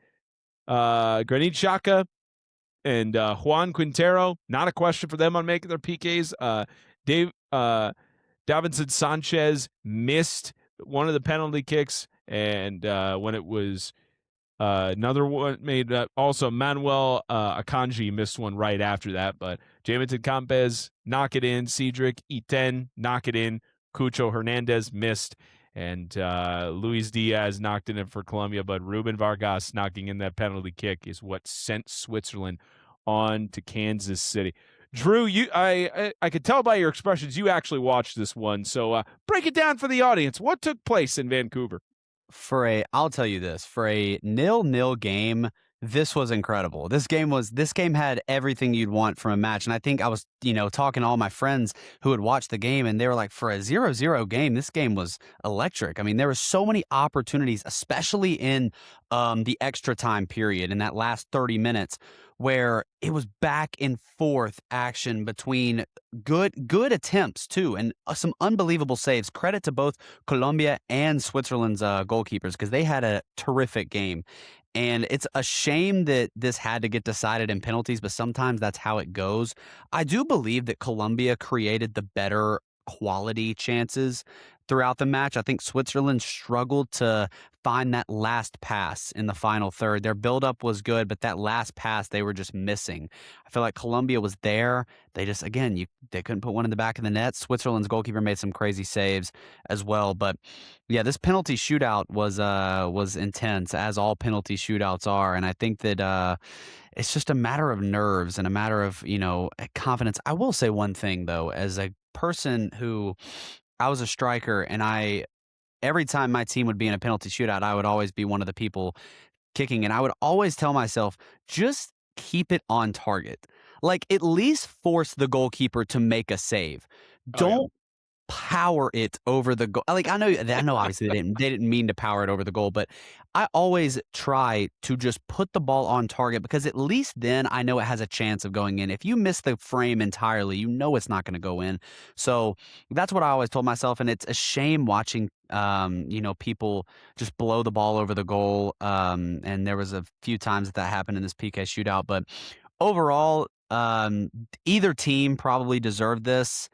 Granit Xhaka, and Juan Quintero, not a question for them on making their PKs. Davinson Sanchez missed one of the penalty kicks, and when it was another one made also Manuel Akanji missed one right after that, but Jamison Campes knock it in, Cedric Iten knock it in, Cucho Hernandez missed, and Luis Diaz knocked it in for Colombia, but Ruben Vargas knocking in that penalty kick is what sent Switzerland on to Kansas City. Drew, I could tell by your expressions you actually watched this one, so break it down for the audience. What took place in Vancouver? I'll tell you this, for a 0-0 game, this was incredible. This game had everything you'd want from a match. And I think I was, talking to all my friends who had watched the game, and they were like, for a 0-0 game, this game was electric. I mean, there were so many opportunities, especially in the extra time period in that last 30 minutes, where it was back and forth action between good attempts too, and some unbelievable saves. Credit to both Colombia and Switzerland's goalkeepers, because they had a terrific game. And it's a shame that this had to get decided in penalties, but sometimes that's how it goes. I do believe that Colombia created the better quality chances throughout the match. I think Switzerland struggled to find that last pass in the final third. Their buildup was good, but that last pass they were just missing. I feel like Colombia was there. They just, again, they couldn't put one in the back of the net. Switzerland's goalkeeper made some crazy saves as well. But yeah, this penalty shootout was intense, as all penalty shootouts are. And I think that it's just a matter of nerves and a matter of, confidence. I will say one thing, though, as a person who I was a striker, and every time my team would be in a penalty shootout, I would always be one of the people kicking, and I would always tell myself, just keep it on target. Like, at least force the goalkeeper to make a save. Oh yeah. Don't power it over the goal. Like, I know obviously they didn't mean to power it over the goal, but I always try to just put the ball on target, because at least then I know it has a chance of going in. If you miss the frame entirely, you know it's not going to go in. So that's what I always told myself, and it's a shame watching people just blow the ball over the goal. And there was a few times that happened in this PK shootout, but overall, either team probably deserved this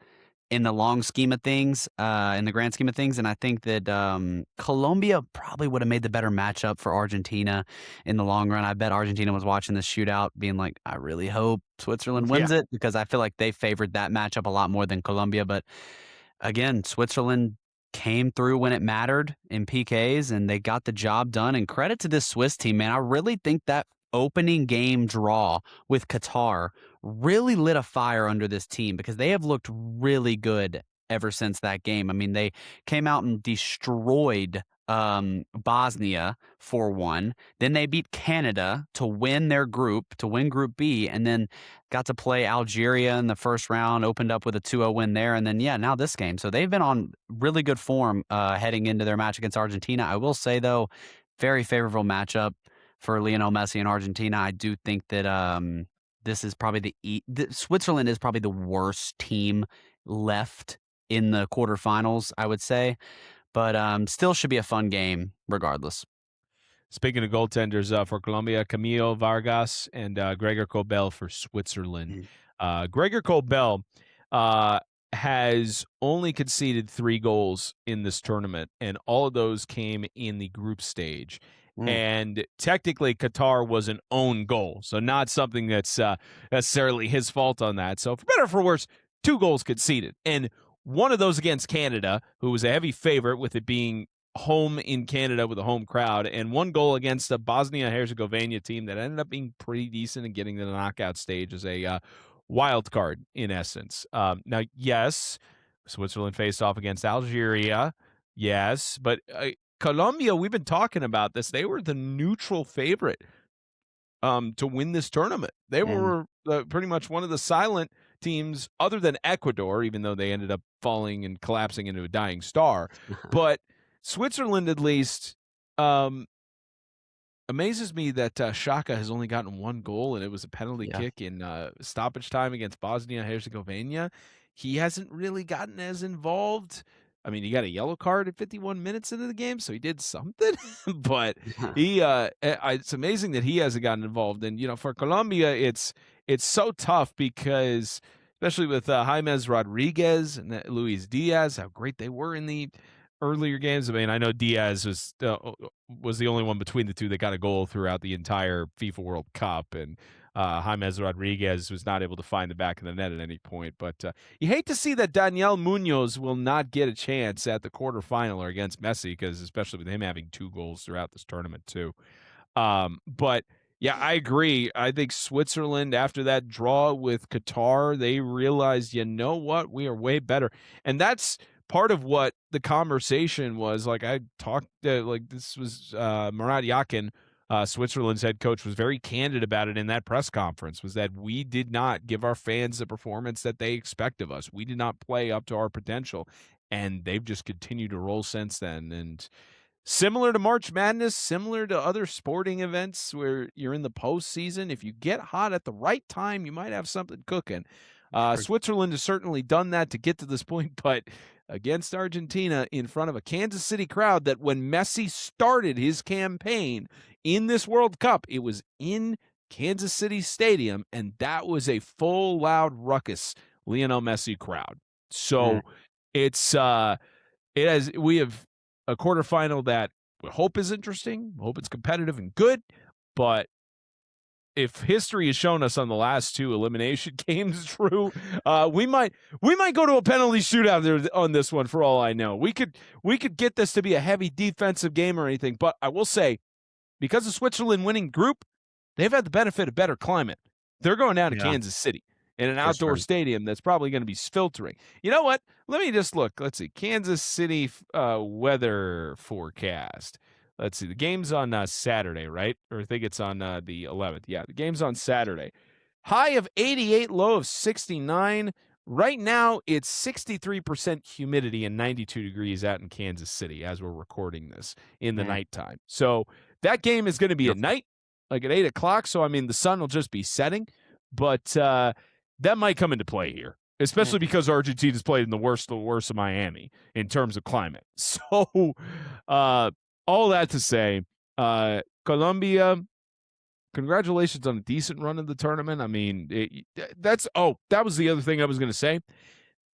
in the long scheme of things, in the grand scheme of things. And I think that Colombia probably would have made the better matchup for Argentina in the long run. I bet Argentina was watching this shootout being like, I really hope Switzerland wins it, because I feel like they favored that matchup a lot more than Colombia. But again, Switzerland came through when it mattered in PKs, and they got the job done. And credit to this Swiss team, man. I really think that opening game draw with Qatar really lit a fire under this team, because they have looked really good ever since that game. I mean, they came out and destroyed Bosnia 4-1. Then they beat Canada to win their group, to win Group B, and then got to play Algeria in the first round, opened up with a 2-0 win there, and then, now this game. So they've been on really good form heading into their match against Argentina. I will say, though, very favorable matchup for Lionel Messi in Argentina. I do think that this is probably Switzerland is probably the worst team left in the quarterfinals, I would say. But still should be a fun game regardless. Speaking of goaltenders for Colombia, Camilo Vargas and Gregor Kobel for Switzerland. Gregor Kobel has only conceded 3 goals in this tournament, and all of those came in the group stage. And technically, Qatar was an own goal, so not something that's necessarily his fault on that. So for better or for worse, 2 goals conceded. And one of those against Canada, who was a heavy favorite with it being home in Canada with a home crowd, and 1 goal against a Bosnia-Herzegovina team that ended up being pretty decent and getting to the knockout stage as a wild card, in essence. Now, yes, Switzerland faced off against Algeria, yes, but Colombia, we've been talking about this. They were the neutral favorite to win this tournament. They were pretty much one of the silent teams, other than Ecuador, even though they ended up falling and collapsing into a dying star. But Switzerland, at least, amazes me that Xhaka has only gotten 1 goal, and it was a penalty kick in stoppage time against Bosnia-Herzegovina. He hasn't really gotten as involved I mean, he got a yellow card at 51 minutes into the game, so he did something. But it's amazing that he hasn't gotten involved. And for Colombia, it's so tough because, especially with James Rodriguez and Luis Diaz, how great they were in the earlier games. I mean, I know Diaz was the only one between the two that got a goal throughout the entire FIFA World Cup, and James Rodriguez was not able to find the back of the net at any point. But you hate to see that Daniel Munoz will not get a chance at the quarterfinal or against Messi, because especially with him having 2 goals throughout this tournament too. But yeah, I agree. I think Switzerland, after that draw with Qatar, they realized, you know what, we are way better. And that's part of what the conversation was. Like, I talked, this was Murat Yakin, Switzerland's head coach, was very candid about it in that press conference, was that we did not give our fans the performance that they expect of us. We did not play up to our potential. And they've just continued to roll since then. And similar to March Madness, similar to other sporting events where you're in the postseason, if you get hot at the right time, you might have something cooking. Sure. Switzerland has certainly done that to get to this point, but against Argentina in front of a Kansas City crowd that when Messi started his campaign in this World Cup, it was in Kansas City Stadium, and that was a full, loud, ruckus Lionel Messi crowd. So it's we have a quarterfinal that we hope is interesting, we hope it's competitive and good, but if history has shown us on the last 2 elimination games, Drew, we might go to a penalty shootout there on this one for all I know. We could get this to be a heavy defensive game or anything, but I will say, because of Switzerland winning group, they've had the benefit of better climate. They're going down to Yeah, Kansas City in an for outdoor sure. stadium that's probably going to be filtering. You know what? Let me just look. Let's see. Kansas City weather forecast. Let's see. The game's on Saturday, right? Or I think it's on the 11th. Yeah, the game's on Saturday. High of 88, low of 69. Right now, it's 63% humidity and 92 degrees out in Kansas City as we're recording this in the Man, nighttime. So that game is going to be at beautiful. night, like at 8 o'clock. So, I mean, the sun will just be setting. But that might come into play here, Yeah. especially because Argentina's played in the worst of Miami in terms of climate. So, all that to say, Colombia, congratulations on a decent run of the tournament. I mean, that was the other thing I was going to say.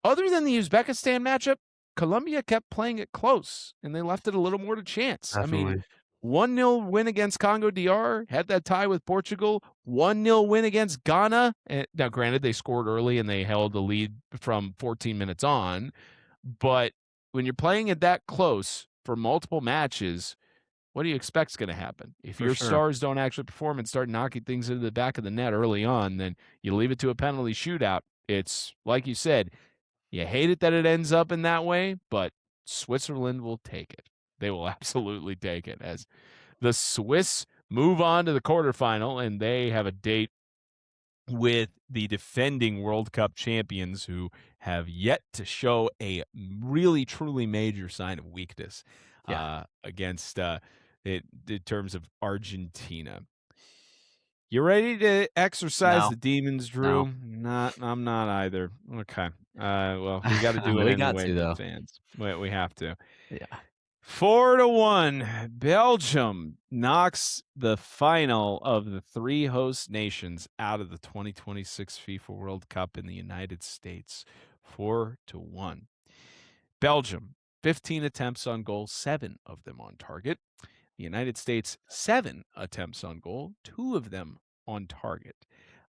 Other than the Uzbekistan matchup, Colombia kept playing it close, and they left it a little more to chance. I mean, Definitely. 1-0 win against Congo DR, had that tie with Portugal, 1-0 win against Ghana. Now, granted, they scored early and they held the lead from 14 minutes on, but when you're playing it that close for multiple matches, what do you expect is going to happen? If For your sure. stars don't actually perform and start knocking things into the back of the net early on, then you leave it to a penalty shootout. It's like you said, you hate it that it ends up in that way, but Switzerland will take it. They will absolutely take it as the Swiss move on to the quarterfinal, and they have a date with the defending World Cup champions who have yet to show a really, truly major sign of weakness Yeah. against in terms of Argentina. You ready to exercise No, the demons, no. Drew? Not, I'm not either. Okay. Well, we got to do it We got anyway to, as though. fans. We have to. Yeah. 4-1, Belgium knocks the final of the 3 host nations out of the 2026 FIFA World Cup in the United States. 4-1. Belgium, 15 attempts on goal, 7 of them on target. The United States, 7 attempts on goal, 2 of them on target.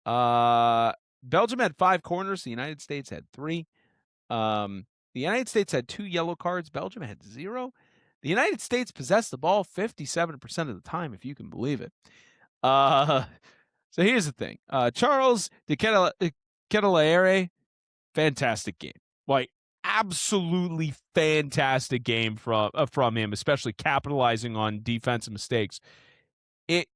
Belgium had 5 corners. The United States had 3. The United States had 2 yellow cards. Belgium had 0. The United States possessed the ball 57% of the time, if you can believe it. So here's the thing. Charles de Ketelaere, fantastic game. Like, absolutely fantastic game from him, especially capitalizing on defensive mistakes. It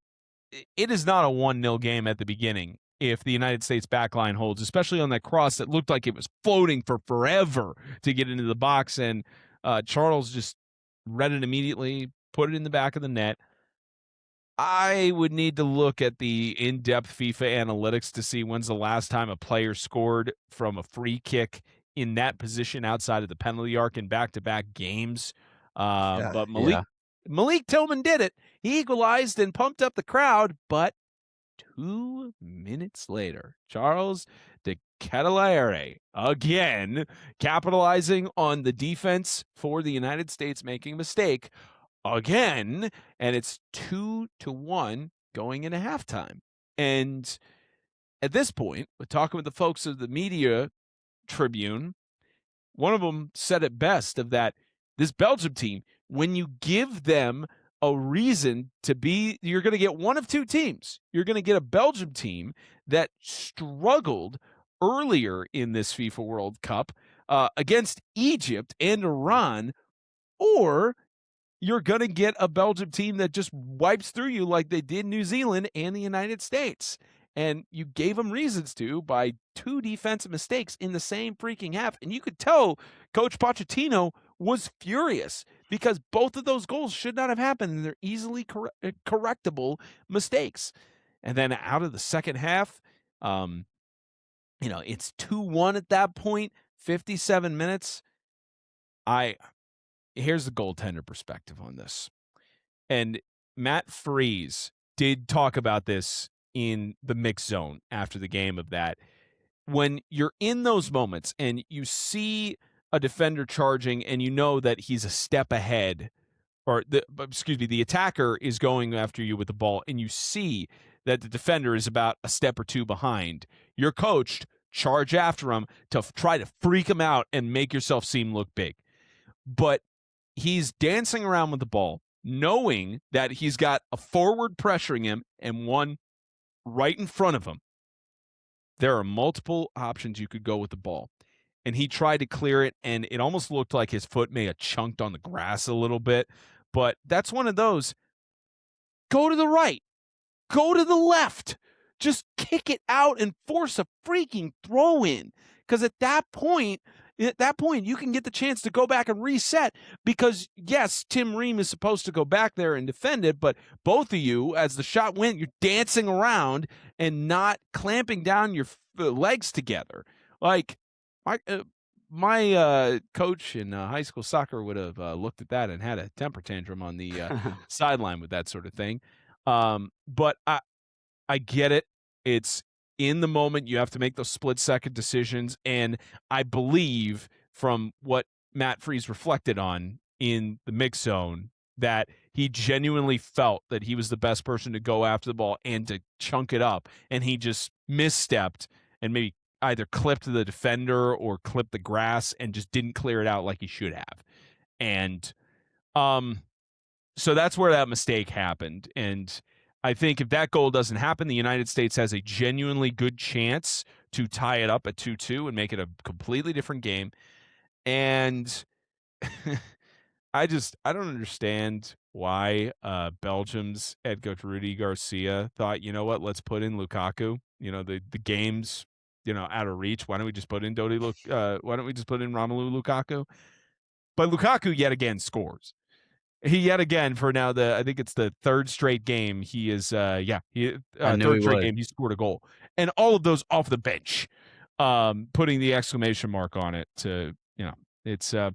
is not a 1-0 game at the beginning if the United States backline holds, especially on that cross that looked like it was floating for forever to get into the box. And Charles just read it immediately, put it in the back of the net. I would need to look at the in-depth FIFA analytics to see when's the last time a player scored from a free kick in that position outside of the penalty arc in back-to-back games. Yeah, But yeah. Malik Tillman did it. He equalized and pumped up the crowd, but 2 minutes later, Charles de Ketelaere again capitalizing on the defense for the United States making a mistake again, and it's 2-1 going into halftime. And at this point, we're talking with the folks of the media tribune. One of them said it best of that this Belgium team, when you give them a reason to be, you're going to get one of two teams. You're going to get a Belgium team that struggled earlier in this FIFA World Cup against Egypt and Iran, or you're going to get a Belgium team that just wipes through you like they did New Zealand and the United States. And you gave them reasons to by 2 defensive mistakes in the same freaking half. And you could tell Coach Pochettino was furious because both of those goals should not have happened. And they're easily correctable mistakes. And then out of the second half, it's 2-1 at that point, 57 minutes. Here's the goaltender perspective on this. And Matt Freese did talk about this in the mix zone after the game of that. When you're in those moments and you see a defender charging and you know that he's a step ahead, or the attacker is going after you with the ball and you see that the defender is about a step or two behind, you're coached, charge after him to try to freak him out and make yourself look big. But he's dancing around with the ball, knowing that he's got a forward pressuring him and one right in front of him. There are multiple options you could go with the ball. And he tried to clear it, and it almost looked like his foot may have chunked on the grass a little bit. But that's one of those, go to the right, go to the left. Just kick it out and force a freaking throw in. Because at that point, you can get the chance to go back and reset because, yes, Tim Ream is supposed to go back there and defend it, but both of you, as the shot went, you're dancing around and not clamping down your legs together. Like, my coach in high school soccer would have looked at that and had a temper tantrum on the sideline with that sort of thing. But I get it. It's in the moment. You have to make those split-second decisions. And I believe from what Matt Freese reflected on in the mix zone that he genuinely felt that he was the best person to go after the ball and to chunk it up. And he just misstepped and maybe either clipped the defender or clipped the grass and just didn't clear it out like he should have. And so that's where that mistake happened. And I think if that goal doesn't happen, the United States has a genuinely good chance to tie it up at 2-2 and make it a completely different game. And I don't understand why Belgium's head coach Rudy Garcia thought, you know what, let's put in Lukaku. The game's out of reach. Why don't we just put in why don't we just put in Romelu Lukaku? But Lukaku yet again scores. He yet again for now I think it's the third straight game he is I knew third he straight would. game he scored a goal. And all of those off the bench. Putting the exclamation mark on it to, it's and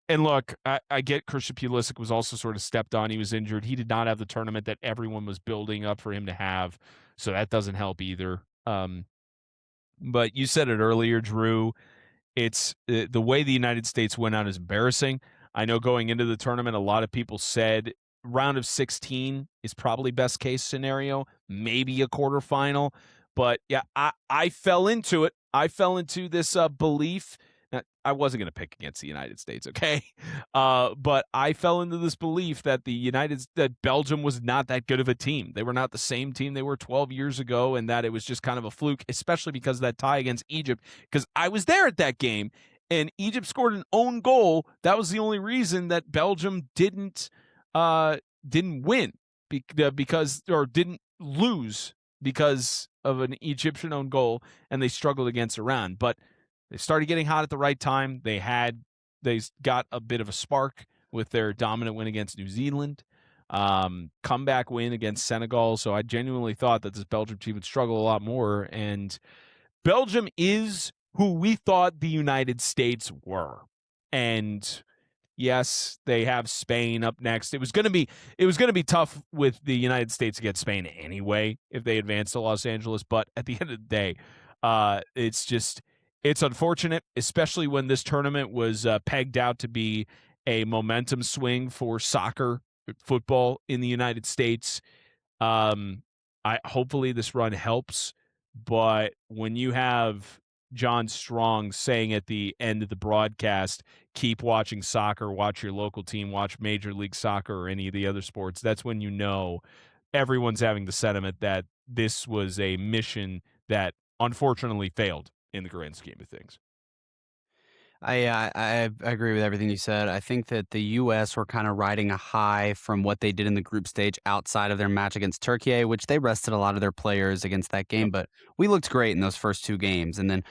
look, I get Christian Pulisic was also sort of stepped on. He was injured. He did not have the tournament that everyone was building up for him to have. So that doesn't help either. But you said it earlier, Drew. It's the way the United States went out is embarrassing. I know going into the tournament, a lot of people said round of 16 is probably best case scenario, maybe a quarterfinal. But yeah, I fell into it. I fell into this belief. Now, I wasn't going to pick against the United States, okay? But I fell into this belief that that Belgium was not that good of a team. They were not the same team they were 12 years ago, and that it was just kind of a fluke, especially because of that tie against Egypt. Because I was there at that game, and Egypt scored an own goal. That was the only reason that Belgium didn't win didn't lose because of an Egyptian own goal, and they struggled against Iran. But they started getting hot at the right time. They got a bit of a spark with their dominant win against New Zealand, comeback win against Senegal. So I genuinely thought that this Belgium team would struggle a lot more. And Belgium is who we thought the United States were. And yes, they have Spain up next. It was gonna be tough with the United States to get Spain anyway if they advance to Los Angeles. But at the end of the day, it's unfortunate, especially when this tournament was pegged out to be a momentum swing for soccer football in the United States. Um, I hopefully this run helps, but when you have John Strong saying at the end of the broadcast, keep watching soccer, watch your local team, watch Major League Soccer or any of the other sports, that's when you know everyone's having the sentiment that this was a mission that unfortunately failed in the grand scheme of things. I agree with everything you said. I think that the U.S. were kind of riding a high from what they did in the group stage outside of their match against Turkey, which they rested a lot of their players against that game. Yep. But we looked great in those first two games, and then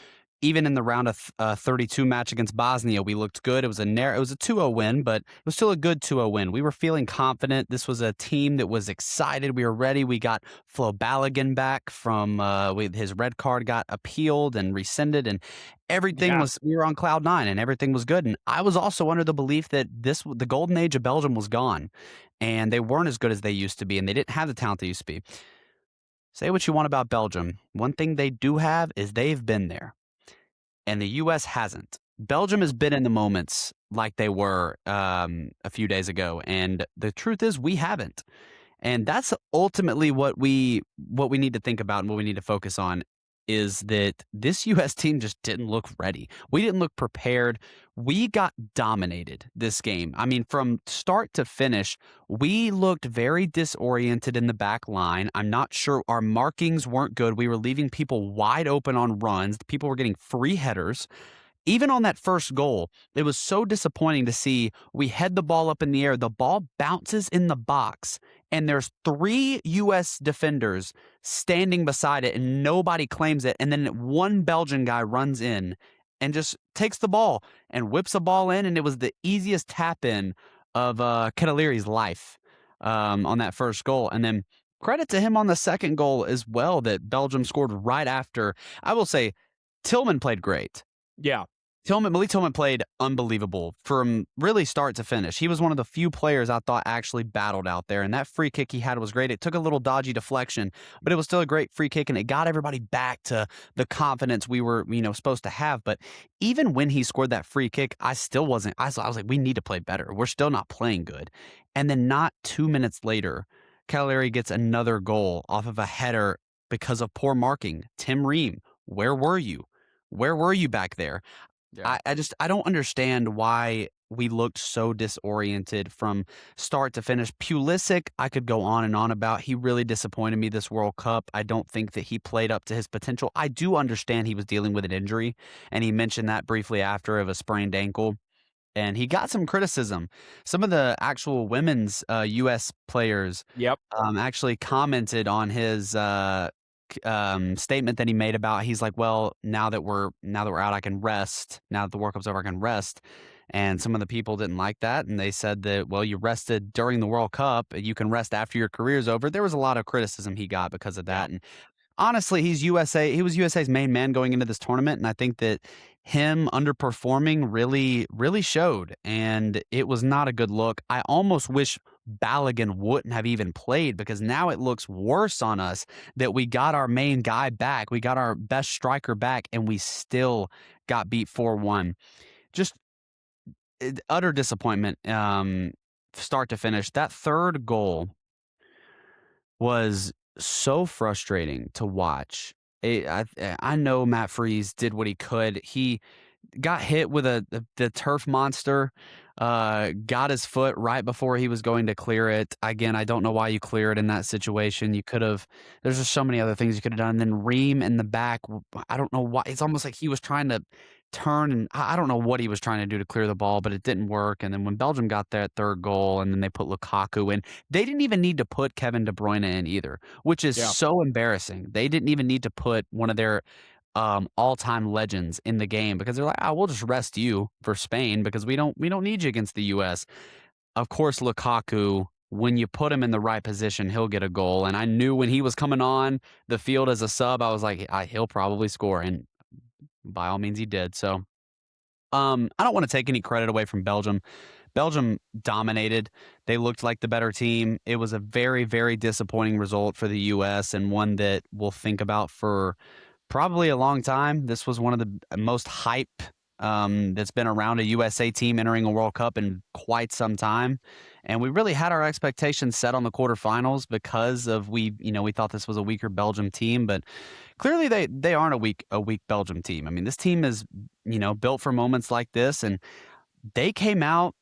even in the round of 32 match against Bosnia, we looked good. It was it was a 2-0 win, but it was still a good 2-0 win. We were feeling confident. This was a team that was excited. We were ready. We got Flo Balogun back from his red card got appealed and rescinded, and everything Yeah. was we were on cloud nine and everything was good. And I was also under the belief that the golden age of Belgium was gone, and they weren't as good as they used to be, and they didn't have the talent they used to be. Say what you want about Belgium. One thing they do have is they've been there, and the U.S. hasn't. Belgium has been in the moments like they were a few days ago, and the truth is we haven't. And that's ultimately what we need to think about and what we need to focus on is that this US team just didn't look ready. We didn't look prepared. We got dominated this game. I mean, from start to finish, we looked very disoriented in the back line. I'm not sure our markings weren't good. We were leaving people wide open on runs. People were getting free headers. Even on that first goal, it was so disappointing to see we head the ball up in the air. The ball bounces in the box, and there's 3 U.S. defenders standing beside it, and nobody claims it. And then one Belgian guy runs in and just takes the ball and whips a ball in, and it was the easiest tap in of Kedaliri's life on that first goal. And then credit to him on the second goal as well that Belgium scored right after. I will say Tillman played great. Yeah. Malik Tillman played unbelievable from really start to finish. He was one of the few players I thought actually battled out there, and that free kick he had was great. It took a little dodgy deflection, but it was still a great free kick, and it got everybody back to the confidence we were, supposed to have. But even when he scored that free kick, I still wasn't. I was like, we need to play better. We're still not playing good. And then not 2 minutes later, Cagliari gets another goal off of a header because of poor marking. Tim Ream, where were you? Where were you back there? Yeah. I don't understand why we looked so disoriented from start to finish. Pulisic, I could go on and on about. He really disappointed me this World Cup. I don't think that he played up to his potential. I do understand he was dealing with an injury, and he mentioned that briefly after of a sprained ankle. And he got some criticism. Some of the actual women's U.S. players Yep. actually commented on his statement that he made about he's like, well, now that we're out, I can rest. Now that the World Cup's over, I can rest. And some of the people didn't like that, and they said that, well, you rested during the World Cup, you can rest after your career's over. There was a lot of criticism he got because of that. And honestly, he was USA's main man going into this tournament, and I think that him underperforming really showed, and it was not a good look. I almost wish Balogun wouldn't have even played because now it looks worse on us that we got our main guy back. We got our best striker back, and we still got beat 4-1. Just utter disappointment, start to finish. That third goal was so frustrating to watch. I know Matt Freese did what he could. He got hit with the turf monster, got his foot right before he was going to clear it. Again, I don't know why you clear it in that situation. You could have. There's just so many other things you could have done. And then Ream in the back. I don't know why. It's almost like he was trying to turn, and I don't know what he was trying to do to clear the ball, but it didn't work. And then when Belgium got that third goal, and then they put Lukaku in, they didn't even need to put Kevin De Bruyne in either, which is Yeah. so embarrassing. They didn't even need to put one of their all-time legends in the game because they're like, oh, we'll just rest you for Spain because we don't need you against the U.S. Of course, Lukaku, when you put him in the right position, he'll get a goal. And I knew when he was coming on the field as a sub, I was like, he'll probably score. And By all means, he did. So, I don't want to take any credit away from Belgium. Belgium dominated. They looked like the better team. It was a very, very disappointing result for the U.S. and one that we'll think about for probably a long time. This was one of the most hype that's been around a USA team entering a World Cup in quite some time. And we really had our expectations set on the quarterfinals because of we thought this was a weaker Belgium team, but clearly they aren't a weak Belgium team. I mean, this team is, built for moments like this, and they came out,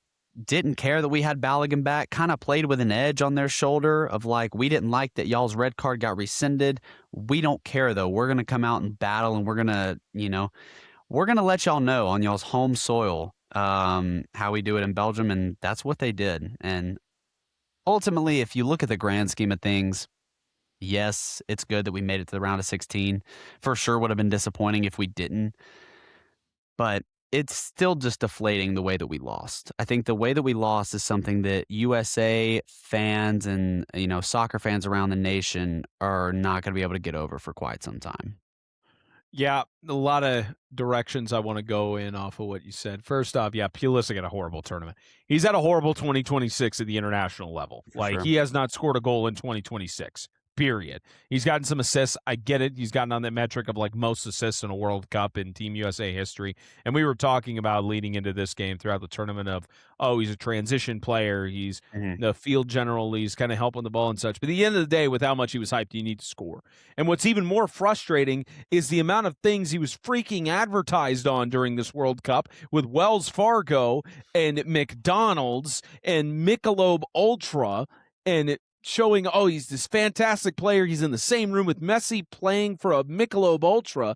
didn't care that we had Balogun back, kind of played with an edge on their shoulder of like, we didn't like that y'all's red card got rescinded. We don't care though. We're going to come out and battle, and we're going to let y'all know on y'all's home soil how we do it in Belgium. And that's what they did. And ultimately, if you look at the grand scheme of things, yes, it's good that we made it to the round of 16. For sure would have been disappointing if we didn't. But it's still just deflating the way that we lost. I think the way that we lost is something that USA fans and, soccer fans around the nation are not going to be able to get over for quite some time. Yeah, a lot of directions I want to go in off of what you said. First off, yeah, Pulisic had a horrible tournament. He's had a horrible 2026 at the international level. For Like, sure. he has not scored a goal in 2026, period. He's gotten some assists. I get it. He's gotten on that metric of, like, most assists in a World Cup in Team USA history. And we were talking about leading into this game throughout the tournament of, oh, he's a transition player. He's the field general. He's kind of helping the ball and such. But at the end of the day, with how much he was hyped, you need to score. And what's even more frustrating is the amount of things he was freaking advertised on during this World Cup with Wells Fargo and McDonald's and Michelob Ultra, and showing, oh, he's this fantastic player. He's in the same room with Messi playing for a Michelob Ultra,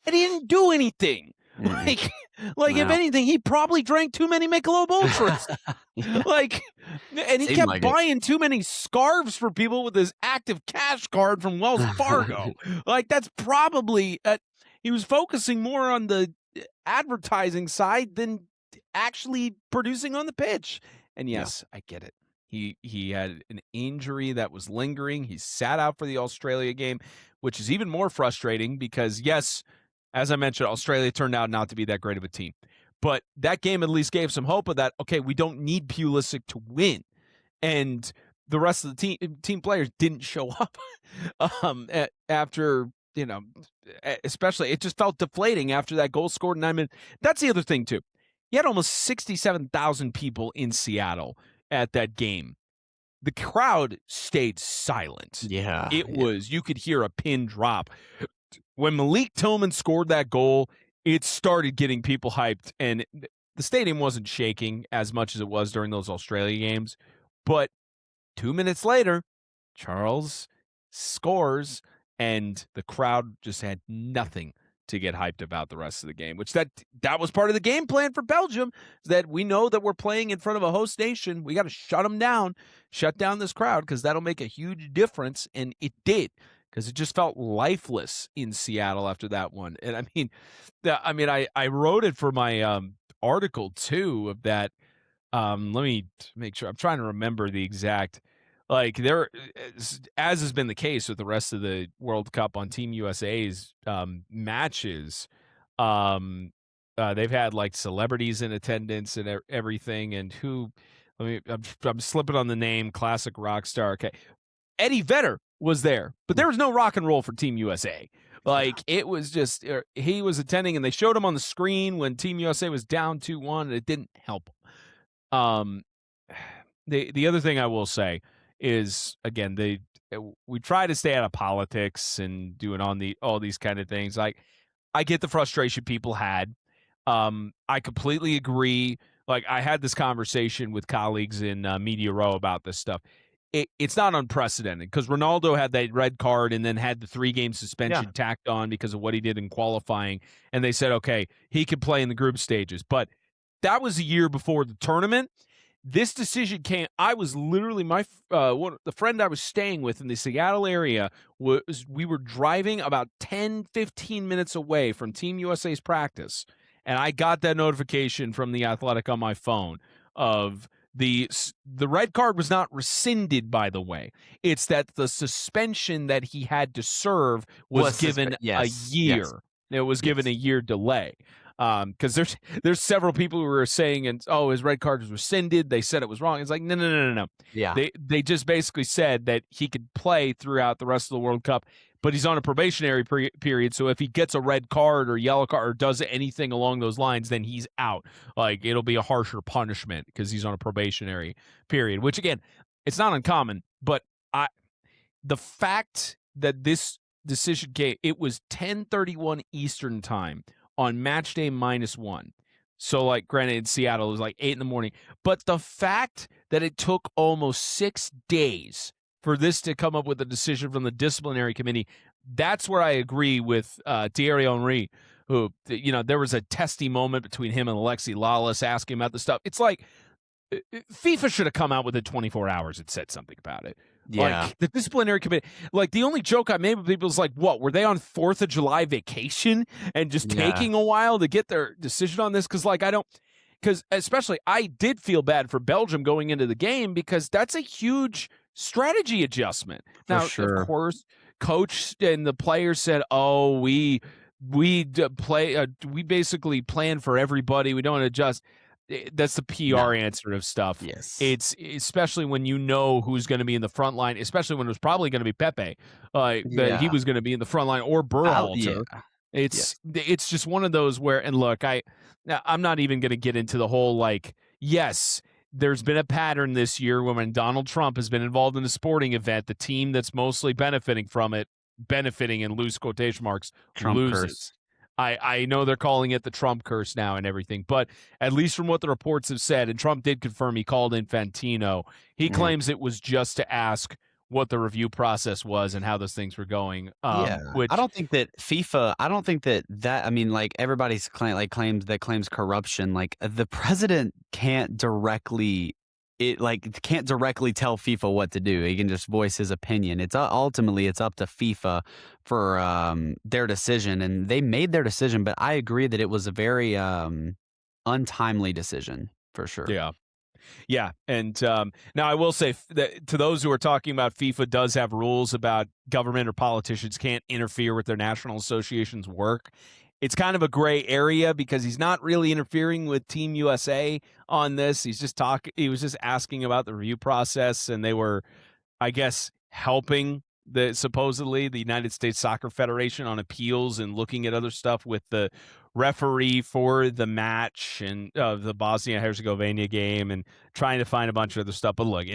and he didn't do anything. Like if anything, he probably drank too many Michelob Ultras. Yeah. And he Seemed kept like it. buying too many scarves for people with his active cash card from Wells Fargo. That's probably he was focusing more on the advertising side than actually producing on the pitch. And yes, I get it. He had an injury that was lingering. He sat out for the Australia game, which is even more frustrating because, yes, as I mentioned, Australia turned out not to be that great of a team. But that game at least gave some hope of that, okay, we don't need Pulisic to win. And the rest of the team players didn't show up after, especially it just felt deflating after that goal scored in 9 minutes. That's the other thing, too. You had almost 67,000 people in Seattle at that game. The crowd stayed silent. Yeah. You could hear a pin drop. When Malik Tillman scored that goal, it started getting people hyped, and the stadium wasn't shaking as much as it was during those Australia games. But 2 minutes later, Charles scores, and the crowd just had nothing to get hyped about the rest of the game, which that was part of the game plan for Belgium, that we know that we're playing in front of a host nation. We got to shut down this crowd, because that'll make a huge difference, and it did. Because it just felt lifeless in Seattle after that one. And I wrote it for my article too of that. Let me make sure. I'm trying to remember the exact, there, as has been the case with the rest of the World Cup on Team USA's matches. They've had celebrities in attendance and everything. And I'm slipping on the name, classic rock star. Okay. Eddie Vedder was there, but there was no rock and roll for Team USA. It was just, he was attending, and they showed him on the screen when Team USA was down 2-1, and it didn't help him. The other thing I will say is, again, we try to stay out of politics and doing all these kind of things. I get the frustration people had. I completely agree. I had this conversation with colleagues in Media Row about this stuff. It's not unprecedented, because Ronaldo had that red card and then had the 3-game suspension tacked on because of what he did in qualifying. And they said, okay, he could play in the group stages. But that was a year before the tournament. This decision came. I was literally the friend I was staying with in the Seattle area we were driving about 10, 15 minutes away from Team USA's practice. And I got that notification from The Athletic on my phone of the red card was not rescinded, by the way. It's that the suspension that he had to serve was given a year. It was given Yes. a year delay. Because there's several people who were saying, and his red card was rescinded. They said it was wrong. It's like no. Yeah. They just basically said that he could play throughout the rest of the World Cup, but he's on a probationary period. So if he gets a red card or yellow card or does anything along those lines, then he's out. Like it'll be a harsher punishment because he's on a probationary period. Which again, it's not uncommon, but the fact that this decision came, it was 10:31 Eastern time on match day -1. So, like, granted, in Seattle, it was like 8 in the morning. But the fact that it took almost 6 days for this to come up with a decision from the disciplinary committee, that's where I agree with Thierry Henry, who, there was a testy moment between him and Alexi Lalas asking about the stuff. It's like FIFA should have come out within 24 hours and said something about it. Yeah. Like the disciplinary committee, like the only joke I made with people is like, what, were they on 4th of July vacation and just Yeah. taking a while to get their decision on this? Because especially I did feel bad for Belgium going into the game because that's a huge strategy adjustment. Now, sure. of course, coach and the players said, oh, we basically plan for everybody. We don't adjust. That's the PR answer of stuff. Yes. It's especially when you know who's going to be in the front line, especially when it was probably going to be Pepe, that he was going to be in the front line or Berhalter. Yeah. It's just one of those where, and look, I'm not even going to get into the whole yes, there's been a pattern this year when Donald Trump has been involved in a sporting event, the team that's mostly benefiting from it, benefiting in loose quotation marks, Trump loses. curse. I know they're calling it the Trump curse now and everything, but at least from what the reports have said, and Trump did confirm he called Infantino, he claims it was just to ask what the review process was and how those things were going. Which I don't think that FIFA. I don't think that. I mean, like everybody's claims corruption. Like the president can't directly. Can't directly tell FIFA what to do. He can just voice his opinion. It's ultimately it's up to FIFA for their decision, and they made their decision. But I agree that it was a very untimely decision for sure. Yeah. And now I will say that to those who are talking about FIFA does have rules about government or politicians can't interfere with their national association's work. It's kind of a gray area because he's not really interfering with Team USA on this. He was just asking about the review process, and they were, I guess, helping supposedly the United States Soccer Federation on appeals and looking at other stuff with the referee for the match and the Bosnia-Herzegovina game and trying to find a bunch of other stuff. But look,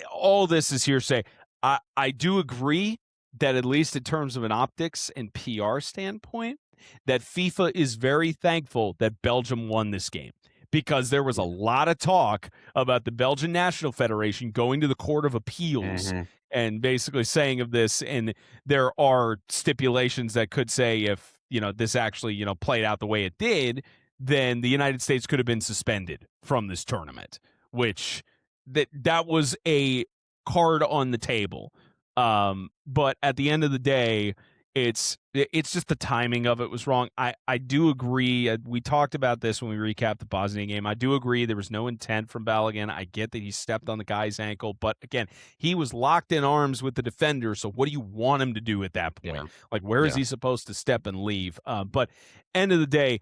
all this is hearsay. I do agree that at least in terms of an optics and PR standpoint, that FIFA is very thankful that Belgium won this game because there was a lot of talk about the Belgian National Federation going to the Court of Appeals and basically saying of this, and there are stipulations that could say if, this actually, played out the way it did, then the United States could have been suspended from this tournament, which that was a card on the table. But at the end of the day, it's just the timing of it was wrong. I do agree. We talked about this when we recapped the Bosnia game. I do agree there was no intent from Balogun. I get that he stepped on the guy's ankle, but again, he was locked in arms with the defender. So what do you want him to do at that point? Like, where is he supposed to step and leave? But end of the day,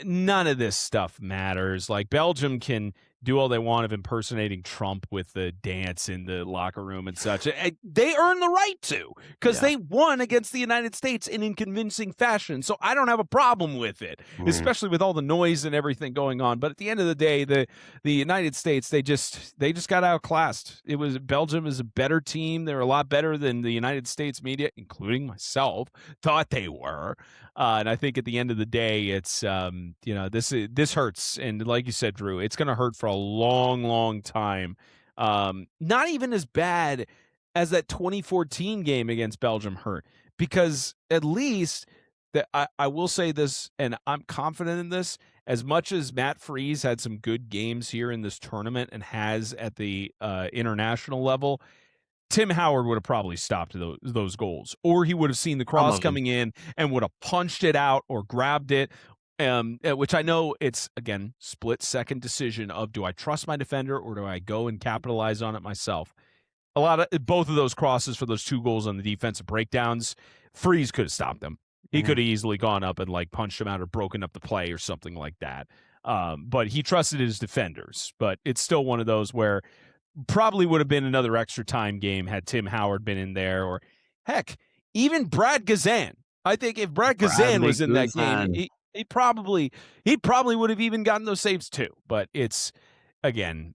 none of this stuff matters. Like, Belgium can do all they want of impersonating Trump with the dance in the locker room and such. They earn the right to because they won against the United States in convincing fashion. So I don't have a problem with it, especially with all the noise and everything going on. But at the end of the day, the United States, they just got outclassed. Belgium is a better team. They're a lot better than the United States media, including myself, thought they were. And I think at the end of the day, it's this hurts. And like you said, Drew, it's going to hurt for a long, long time. Not even as bad as that 2014 game against Belgium hurt, because at least I will say this, and I'm confident in this, as much as Matt Freese had some good games here in this tournament and has at the international level, Tim Howard would have probably stopped those goals, or he would have seen the cross coming in and would have punched it out or grabbed it. Which I know it's, again, split-second decision of, do I trust my defender or do I go and capitalize on it myself? Both of those crosses for those 2 goals on the defensive breakdowns, Freese could have stopped them. He Yeah. could have easily gone up and like punched him out or broken up the play or something like that. But he trusted his defenders. But it's still one of those where probably would have been another extra time game had Tim Howard been in there, or heck, even Brad Gazan. I think if Brad Gazan Bradley was in that game, Guzan. he probably would have even gotten those saves too. But it's again,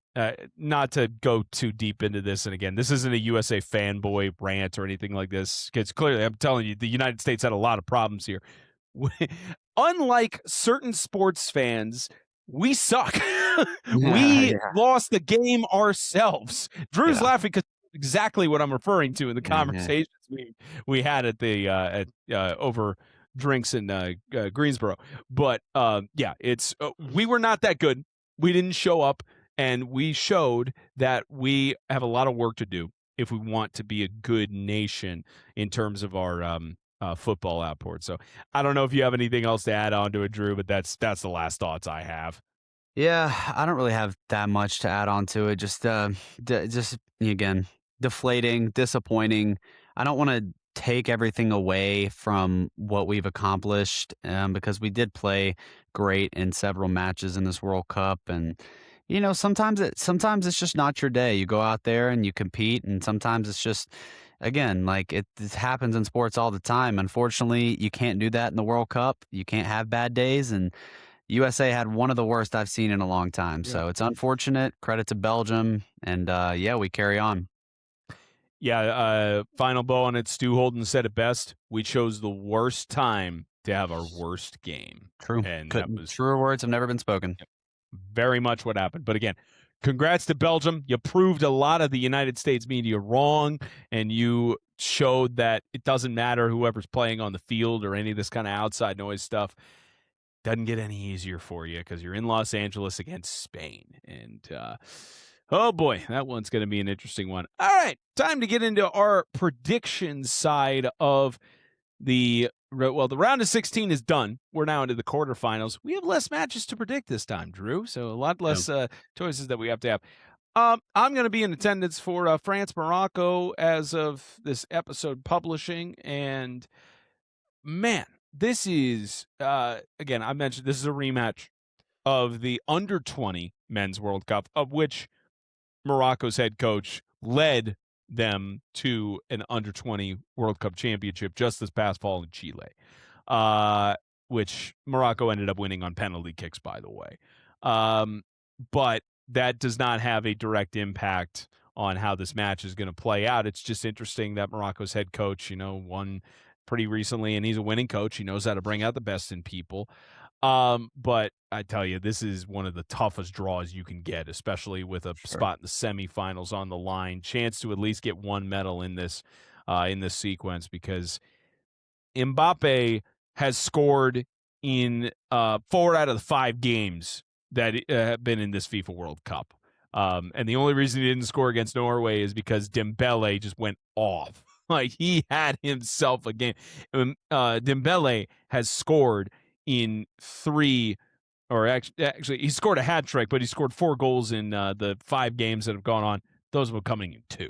not to go too deep into this. And again, this isn't a USA fanboy rant or anything like this, because clearly, I'm telling you, the United States had a lot of problems here. Unlike certain sports fans, we suck. Yeah, We lost the game ourselves. Drew's yeah, laughing because exactly what I'm referring to in the yeah, yeah. conversations we had at the over drinks in Greensboro. But yeah, it's we were not that good. We didn't show up, and we showed that we have a lot of work to do if we want to be a good nation in terms of our football output. So I don't know if you have anything else to add on to it, Drew, but that's the last thoughts I have. Yeah, I don't really have that much to add on to it. Just again, deflating, disappointing. I don't want to take everything away from what we've accomplished because we did play great in several matches in this World Cup, and sometimes it's just not your day. You go out there and you compete, and sometimes it's just again like it happens in sports all the time. Unfortunately, you can't do that in the World Cup. You can't have bad days, and USA had one of the worst I've seen in a long time, Yeah. so it's unfortunate. Credit to Belgium, and, yeah, we carry on. Yeah, final bow on it. Stu Holden said it best. We chose the worst time to have our worst game. True. And that Couldn't was truer words have never been spoken. very much what happened. But again, congrats to Belgium. You proved a lot of the United States media wrong, and you showed that it doesn't matter whoever's playing on the field or any of this kind of outside noise stuff. Doesn't get any easier for you because you're in Los Angeles against Spain. And oh boy, that one's going to be an interesting one. All right, time to get into our prediction side of the round of 16 is done. We're now into the quarterfinals. We have less matches to predict this time, Drew. So a lot Yeah. less choices that we have to have. I'm going to be in attendance for France Morocco as of this episode publishing, and man, this is again, I mentioned this is a rematch of the under 20 men's World Cup, of which Morocco's head coach led them to an under 20 World Cup championship just this past fall in Chile, which Morocco ended up winning on penalty kicks, by the way. But that does not have a direct impact on how this match is going to play out. It's just interesting that Morocco's head coach, won pretty recently, and he's a winning coach. He knows how to bring out the best in people. But I tell you, this is one of the toughest draws you can get, especially with a Sure. spot in the semifinals on the line. Chance to at least get one medal in this sequence, because Mbappe has scored in 4 out of the 5 games that have been in this FIFA World Cup. And the only reason he didn't score against Norway is because Dembele just went off. Like, he had himself a game. Dembele has scored in 3, or actually he scored a hat trick, but he scored 4 goals in the 5 games that have gone on. Those were coming in 2.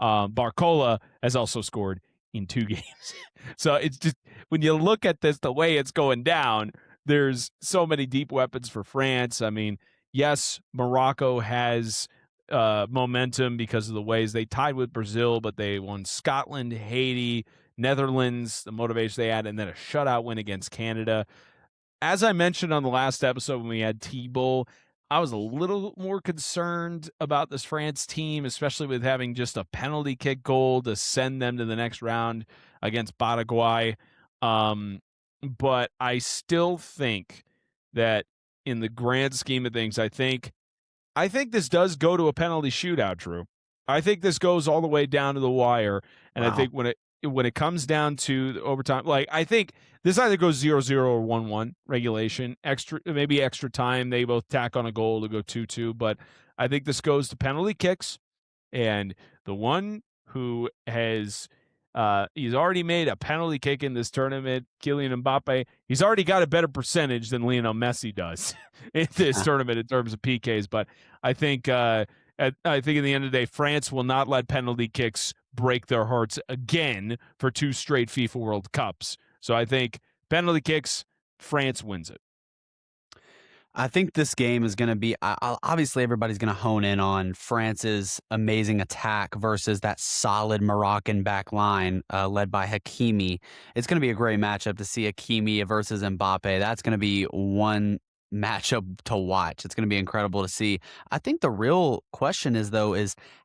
Barcola has also scored in 2 games. So it's just, when you look at this, the way it's going down, there's so many deep weapons for France. I mean, yes, Morocco has momentum because of the ways they tied with Brazil, but they won Scotland, Haiti, Netherlands, the motivation they had, and then a shutout win against Canada. As I mentioned on the last episode when we had T-Bull, I was a little more concerned about this France team, especially with having just a penalty kick goal to send them to the next round against Paraguay. But I still think that in the grand scheme of things, I think this does go to a penalty shootout, Drew. I think this goes all the way down to the wire, and I Wow. think when it comes down to the overtime, like, I think this either goes 0-0 or 1-1 regulation. Maybe extra time, they both tack on a goal to go 2-2, but I think this goes to penalty kicks, and the one who has he's already made a penalty kick in this tournament, Kylian Mbappe. He's already got a better percentage than Lionel Messi does in this tournament in terms of PKs. But I think I think in the end of the day, France will not let penalty kicks break their hearts again for 2 straight FIFA World Cups. So I think penalty kicks, France wins it. I think this game is going to be obviously everybody's going to hone in on France's amazing attack versus that solid Moroccan back line led by Hakimi. It's going to be a great matchup to see Hakimi versus Mbappe. That's going to be one matchup to watch. It's going to be incredible to see. I think the real question is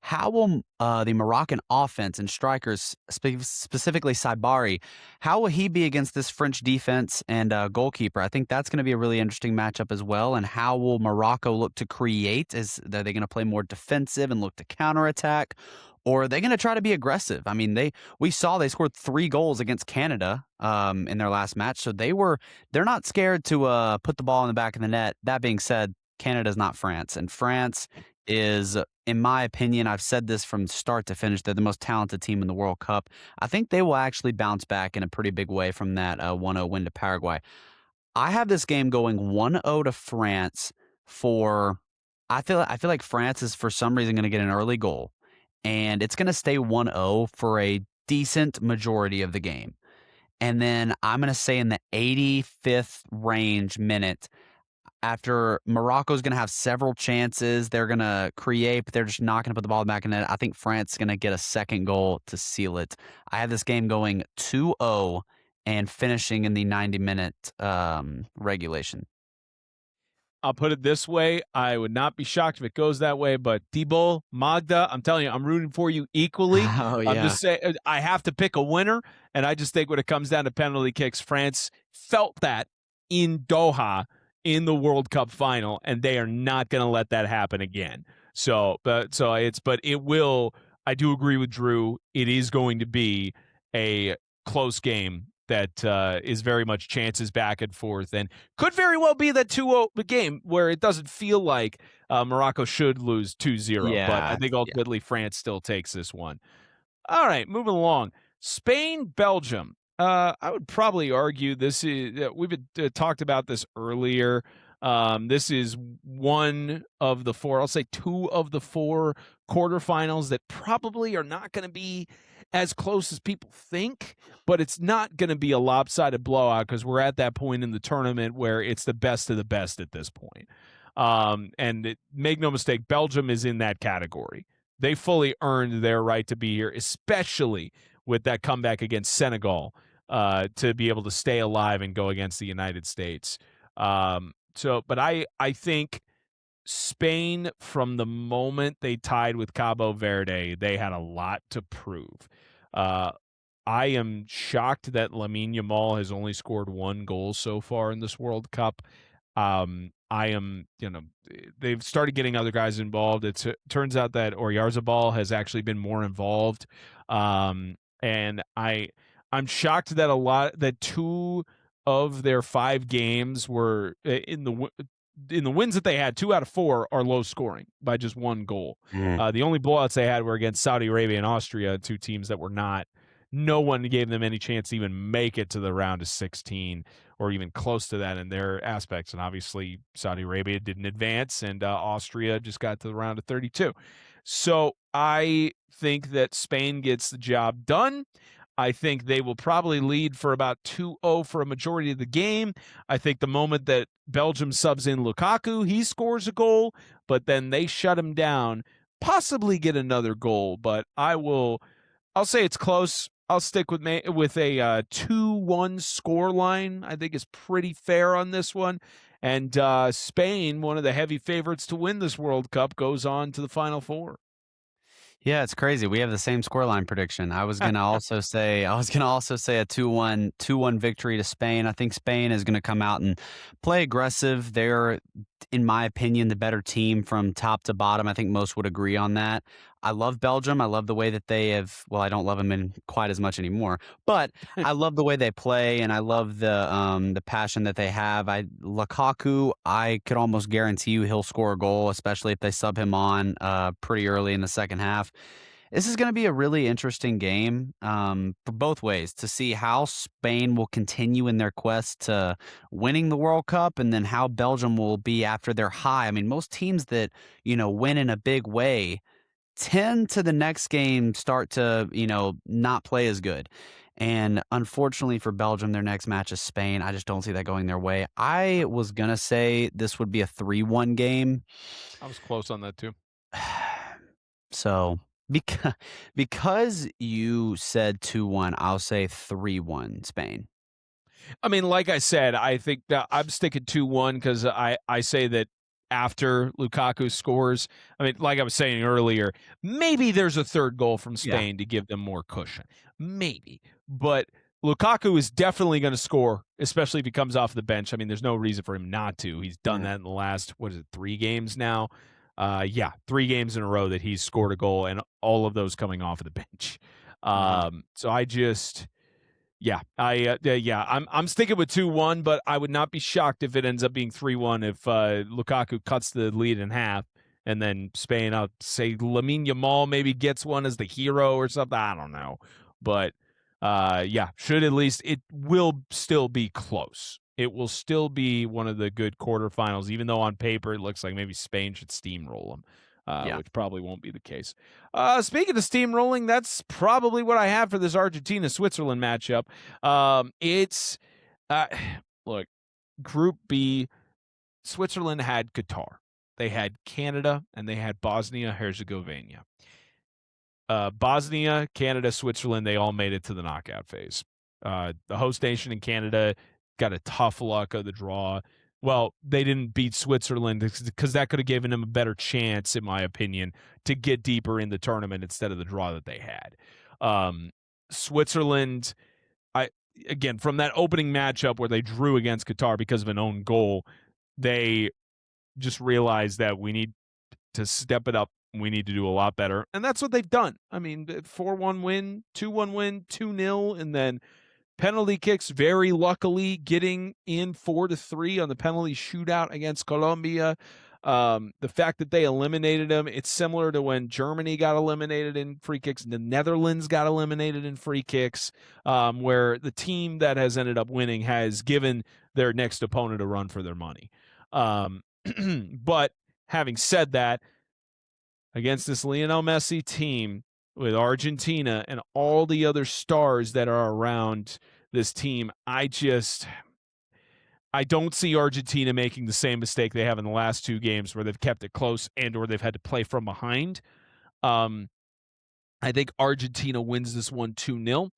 how will the Moroccan offense and strikers, specifically Saibari, how will he be against this French defense and goalkeeper? I think that's going to be a really interesting matchup as well. And how will Morocco look to create? Are they going to play more defensive and look to counterattack? Or are they going to try to be aggressive? I mean, we saw they scored 3 goals against Canada in their last match, so they're not scared to put the ball in the back of the net. That being said, Canada's not France, and France is, in my opinion, I've said this from start to finish, they're the most talented team in the World Cup. I think they will actually bounce back in a pretty big way from that 1-0 win to Paraguay. I have this game going 1-0 to France for I feel like France is for some reason going to get an early goal, and it's going to stay 1-0 for a decent majority of the game. And then I'm going to say in the 85th range minute, after Morocco's going to have several chances, they're going to create, but they're just not going to put the ball back in it. I think France is going to get a second goal to seal it. I have this game going 2-0 and finishing in the 90-minute regulation. I'll put it this way. I would not be shocked if it goes that way, but Thibaut, Magda, I'm telling you, I'm rooting for you equally. Oh, I'm yeah. just saying I have to pick a winner, and I just think when it comes down to penalty kicks, France felt that in Doha in the World Cup final, and they are not going to let that happen again. But it will. I do agree with Drew. It is going to be a close game that is very much chances back and forth, and could very well be that 2-0 game where it doesn't feel like Morocco should lose 2-0, but I Yeah. think ultimately France still takes this one. All right, moving along. Spain, Belgium. I would probably argue this is we've talked about this earlier. This is one of the 4, I'll say 2 of the 4 quarterfinals that probably are not going to be as close as people think, but it's not going to be a lopsided blowout because we're at that point in the tournament where it's the best of the best at this point. Make no mistake, Belgium is in that category. They fully earned their right to be here, especially with that comeback against Senegal to be able to stay alive and go against the United States. But I think Spain, from the moment they tied with Cabo Verde, they had a lot to prove. I am shocked that Lamine Yamal has only scored 1 goal so far in this World Cup. They've started getting other guys involved. It turns out that Oyarzabal has actually been more involved. And I'm shocked that 2 of their 5 games were in the wins that they had. 2 out of 4 are low scoring by just 1 goal. The only blowouts they had were against Saudi Arabia and Austria, 2 teams that were not. No one gave them any chance to even make it to the round of 16 or even close to that in their aspects. And obviously, Saudi Arabia didn't advance, and Austria just got to the round of 32. So I think that Spain gets the job done. I think they will probably lead for about 2-0 for a majority of the game. I think the moment that Belgium subs in Lukaku, he scores a goal, but then they shut him down, possibly get another goal. But I'll say it's close. I'll stick with a 2-1 score line. I think is pretty fair on this one. And Spain, one of the heavy favorites to win this World Cup, goes on to the Final Four. Yeah, it's crazy. We have the same scoreline prediction. I was gonna also say a 2-1 victory to Spain. I think Spain is gonna come out and play aggressive. They're, in my opinion, the better team from top to bottom. I think most would agree on that. I love Belgium. I love the way that they have. Well, I don't love them in quite as much anymore, but I love the way they play, and I love the passion that they have. Lukaku, I could almost guarantee you he'll score a goal, especially if they sub him on pretty early in the second half. This is going to be a really interesting game for both ways to see how Spain will continue in their quest to winning the World Cup, and then how Belgium will be after their high. I mean, most teams that, win in a big way tend to the next game start to, not play as good. And unfortunately for Belgium, their next match is Spain. I just don't see that going their way. I was going to say this would be a 3-1 game. I was close on that too. So because you said 2-1, I'll say 3-1 Spain. I mean, like I said, I think that I'm sticking 2-1 because I say that after Lukaku scores, I mean, like I was saying earlier, maybe there's a third goal from Yeah. Spain to give them more cushion. Maybe. But Lukaku is definitely going to score, especially if he comes off the bench. I mean, there's no reason for him not to. He's done that in the last, 3 games now? 3 games in a row that he's scored a goal, and all of those coming off of the bench. So I just I'm sticking with 2-1, but I would not be shocked if it ends up being 3-1 if Lukaku cuts the lead in half, and then Spain, I'll say Lamine Yamal maybe gets one as the hero or something. I don't know, but it will still be close. It will still be one of the good quarterfinals, even though on paper it looks like maybe Spain should steamroll them. Which probably won't be the case. Speaking of steamrolling, that's probably what I have for this Argentina-Switzerland matchup. Look, Group B, Switzerland had Qatar. They had Canada, and they had Bosnia-Herzegovina. Bosnia, Canada, Switzerland, they all made it to the knockout phase. The host nation in Canada got a tough luck of the draw. Well, they didn't beat Switzerland because that could have given them a better chance, in my opinion, to get deeper in the tournament instead of the draw that they had. Switzerland, again, from that opening matchup where they drew against Qatar because of an own goal, they just realized that we need to step it up. We need to do a lot better. And that's what they've done. I mean, 4-1 win, 2-1 win, 2-0, and then penalty kicks, very luckily getting in 4-3 on the penalty shootout against Colombia. The fact that they eliminated them, it's similar to when Germany got eliminated in free kicks, and the Netherlands got eliminated in free kicks, where the team that has ended up winning has given their next opponent a run for their money. But having said that, against this Lionel Messi team with Argentina and all the other stars that are around this team, I don't see Argentina making the same mistake they have in the last 2 games where they've kept it close and or they've had to play from behind. I think Argentina wins this one 2-0.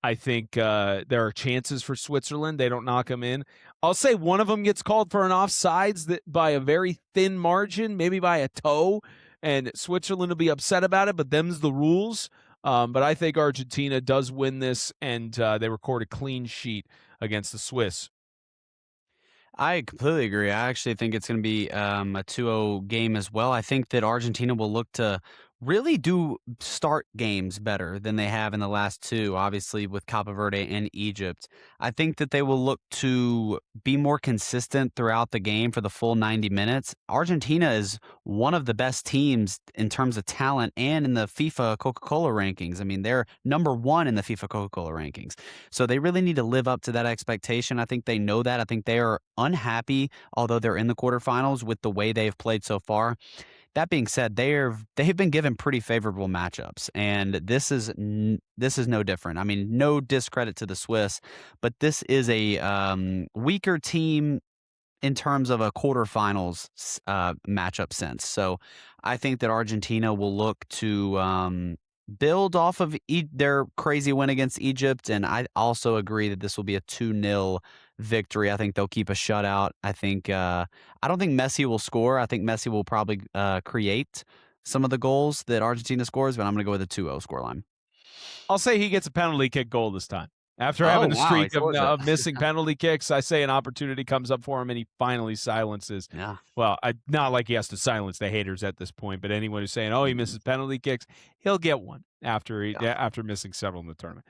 I think there are chances for Switzerland. They don't knock them in. I'll say one of them gets called for an offsides by a very thin margin, maybe by a toe, and Switzerland will be upset about it, but them's the rules. But I think Argentina does win this, and they record a clean sheet against the Swiss. I completely agree. I actually think it's going to be a 2-0 game as well. I think that Argentina will look to really do start games better than they have in the last 2, obviously with Cape Verde and Egypt. I think that they will look to be more consistent throughout the game for the full 90 minutes. Argentina is one of the best teams in terms of talent and in the FIFA Coca-Cola rankings. I mean, they're number 1 in the FIFA Coca-Cola rankings. So they really need to live up to that expectation. I think they know that. I think they are unhappy, although they're in the quarterfinals, with the way they've played so far. That being said, they've been given pretty favorable matchups, and this is no different. I mean, no discredit to the Swiss, but this is a weaker team in terms of a quarterfinals matchup sense. So I think that Argentina will look to build off of their crazy win against Egypt, and I also agree that this will be a 2-0 victory. I think they'll keep a shutout. I don't think Messi will score. I think Messi will probably create some of the goals that Argentina scores, but I'm going to go with a 2-0 scoreline. I'll say he gets a penalty kick goal this time. After having the streak of missing penalty kicks, I say an opportunity comes up for him, and he finally silences. Yeah. Well, not like he has to silence the haters at this point, but anyone who's saying, "Oh, he misses penalty kicks," he'll get one after missing several in the tournament.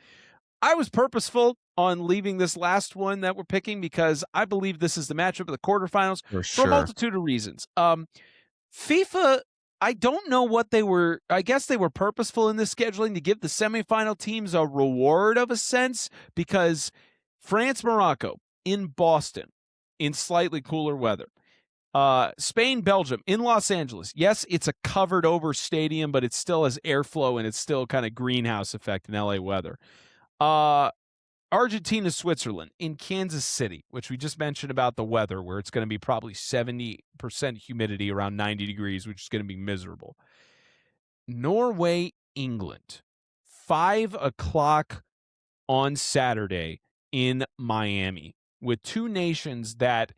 I was purposeful on leaving this last one that we're picking because I believe this is the matchup of the quarterfinals for a multitude of reasons. FIFA, I don't know what they were. I guess they were purposeful in this scheduling to give the semifinal teams a reward of a sense, because France, Morocco in Boston in slightly cooler weather. Spain, Belgium in Los Angeles. Yes, it's a covered over stadium, but it still has airflow and it's still kind of greenhouse effect in LA weather. Uh, Argentina, Switzerland in Kansas City, which we just mentioned about the weather, where it's going to be probably 70% humidity, around 90 degrees, which is going to be miserable. Norway, England, 5 o'clock on Saturday in Miami, with two nations that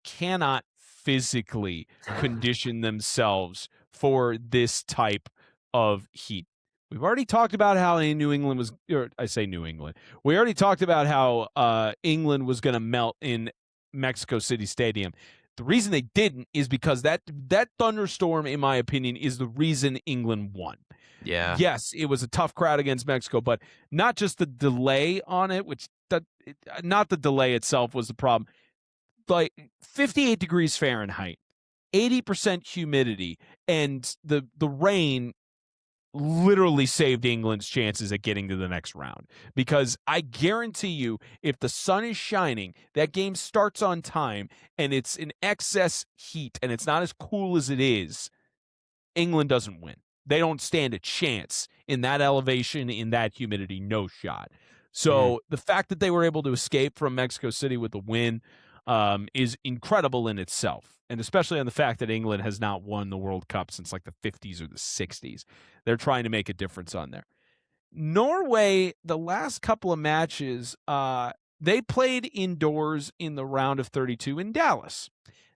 cannot physically condition themselves for this type of heat. We've already talked about how New England was, or I say New England. We already talked about how England was going to melt in Mexico City Stadium. The reason they didn't is because that thunderstorm, in my opinion, is the reason England won. Yeah. Yes, it was a tough crowd against Mexico, but not just the delay on it, not the delay itself was the problem. Like 58 degrees Fahrenheit, 80% humidity, and the rain literally saved England's chances at getting to the next round. Because I guarantee you, if the sun is shining, that game starts on time, and it's in excess heat, and it's not as cool as it is, England doesn't win. They don't stand a chance in that elevation, in that humidity, no shot. So the fact that they were able to escape from Mexico City with a win is incredible in itself, and especially on the fact that England has not won the World Cup since like the 50s or the 60s. They're trying to make a difference on there. Norway, the last couple of matches, they played indoors in the round of 32 in Dallas.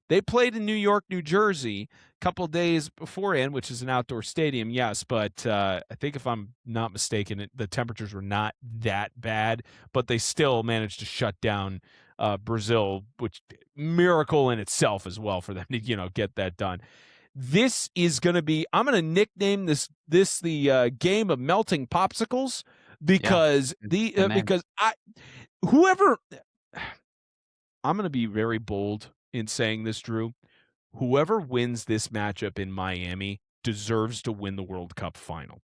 They played in New York, New Jersey a couple of days beforehand, which is an outdoor stadium, yes, but I think if I'm not mistaken, the temperatures were not that bad, but they still managed to shut down Brazil, which miracle in itself as well for them to get that done. This is going to be. I'm going to nickname this the game of melting popsicles because whoever. I'm going to be very bold in saying this, Drew. Whoever wins this matchup in Miami deserves to win the World Cup final.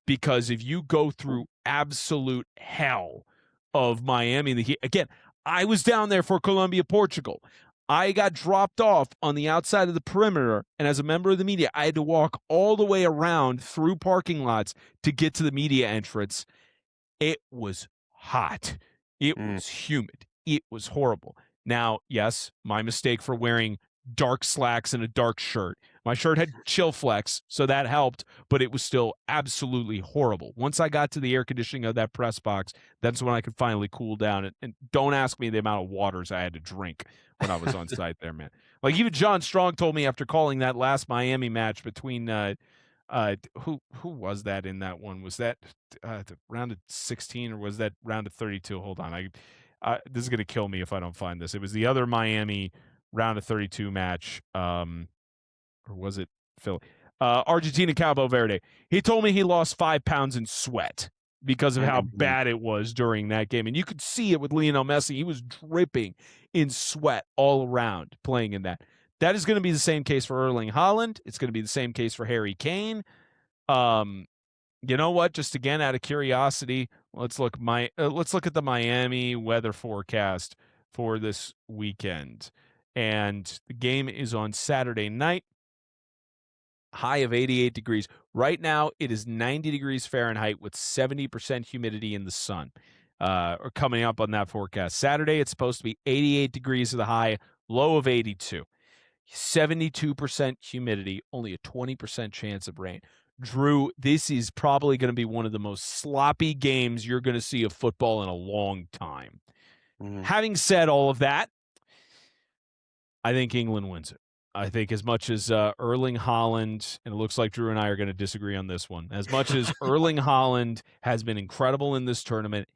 Because if you go through absolute hell of Miami, again, I was down there for Colombia, Portugal. I got dropped off on the outside of the perimeter, and as a member of the media, I had to walk all the way around through parking lots to get to the media entrance. It was hot. It was humid. It was horrible. Now, yes, my mistake for wearing dark slacks and a dark shirt. My shirt had chill flex, so that helped, but it was still absolutely horrible. Once I got to the air conditioning of that press box, that's when I could finally cool down. And don't ask me the amount of waters I had to drink when I was on site there, man. Like even John Strong told me after calling that last Miami match between who was that in that one? Was that the round of 16 or was that round of 32? Hold on, this is gonna kill me if I don't find this. It was the other Miami round of 32 match, or was it Philly? Argentina, Cabo Verde. He told me he lost 5 pounds in sweat because of how bad it was during that game, and you could see it with Lionel Messi. He was dripping in sweat all around playing in that. That is going to be the same case for Erling Haaland. It's going to be the same case for Harry Kane. You know what? Just again, out of curiosity, let's look at the Miami weather forecast for this weekend. And the game is on Saturday night. High of 88 degrees. Right now, it is 90 degrees Fahrenheit with 70% humidity in the sun. Or coming up on that forecast. Saturday, it's supposed to be 88 degrees of the high, low of 82. 72% humidity, only a 20% chance of rain. Drew, this is probably going to be one of the most sloppy games you're going to see of football in a long time. Having said all of that, I think England wins it. I think as much as Erling Haaland, and it looks like Drew and I are going to disagree on this one, as much as Erling Haaland has been incredible in this tournament,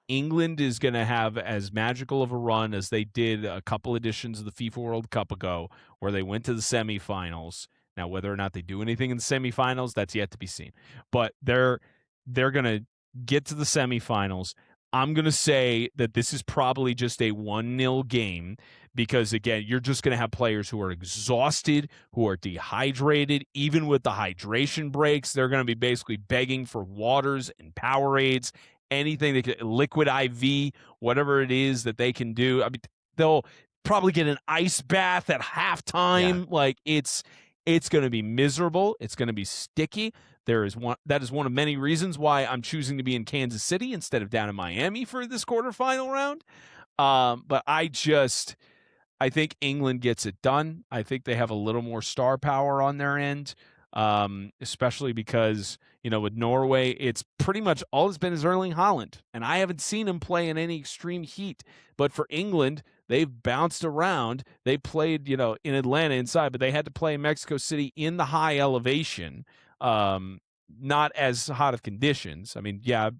England is going to have as magical of a run as they did a couple editions of the FIFA World Cup ago, where they went to the semifinals. Now, whether or not they do anything in the semifinals, that's yet to be seen. But they're going to get to the semifinals. I'm going to say that this is probably just a 1-0 game because, again, you're just going to have players who are exhausted, who are dehydrated. Even with the hydration breaks, they're going to be basically begging for waters and Powerades, anything they can, liquid IV, whatever it is that they can do. I mean, they'll probably get an ice bath at halftime. Yeah. Like, it's It's going to be miserable. It's going to be sticky. That is one of many reasons why I'm choosing to be in Kansas City instead of down in Miami for this quarterfinal round. But I think England gets it done. I think they have a little more star power on their end, especially because, with Norway, it's pretty much all it's been is Erling Haaland. And I haven't seen him play in any extreme heat. But for England, they've bounced around. They played, in Atlanta inside, but they had to play in Mexico City in the high elevation, not as hot of conditions. I mean, yeah,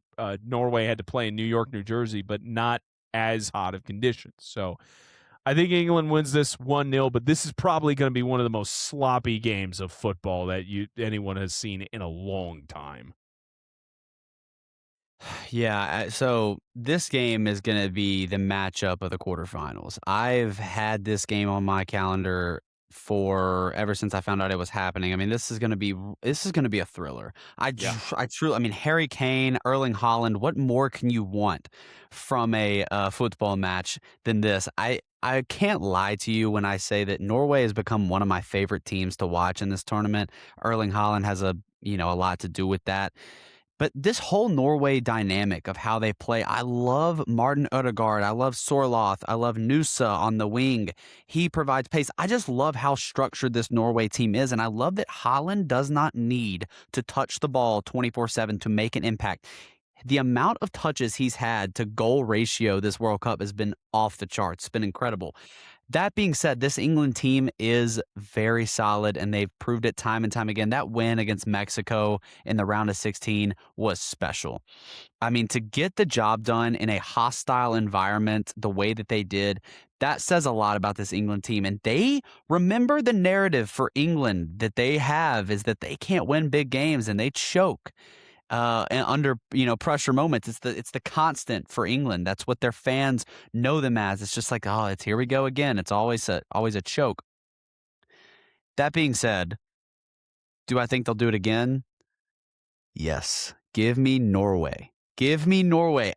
Norway had to play in New York, New Jersey, but not as hot of conditions. So I think England wins this 1-0, but this is probably going to be one of the most sloppy games of football that anyone has seen in a long time. Yeah, so this game is going to be the matchup of the quarterfinals. I've had this game on my calendar for ever since I found out it was happening. I mean, this is going to be a thriller. Yeah. I truly, I mean, Harry Kane, Erling Haaland. What more can you want from a football match than this? I can't lie to you when I say that Norway has become one of my favorite teams to watch in this tournament. Erling Haaland has a lot to do with that. But this whole Norway dynamic of how they play, I love Martin Ødegaard. I love Sorloth. I love Nusa on the wing. He provides pace. I just love how structured this Norway team is. And I love that Haaland does not need to touch the ball 24/7 to make an impact. The amount of touches he's had to goal ratio this World Cup has been off the charts. It's been incredible. That being said, this England team is very solid, and they've proved it time and time again. That win against Mexico in the round of 16 was special. I mean, to get the job done in a hostile environment the way that they did, that says a lot about this England team. And they remember the narrative for England that they have is that they can't win big games and they choke and under pressure moments. It's the constant for England. That's what their fans know them as. It's just like, oh, it's here we go again. It's always a choke. That being said, do I think they'll do it again? Yes. Give me Norway. Give me Norway.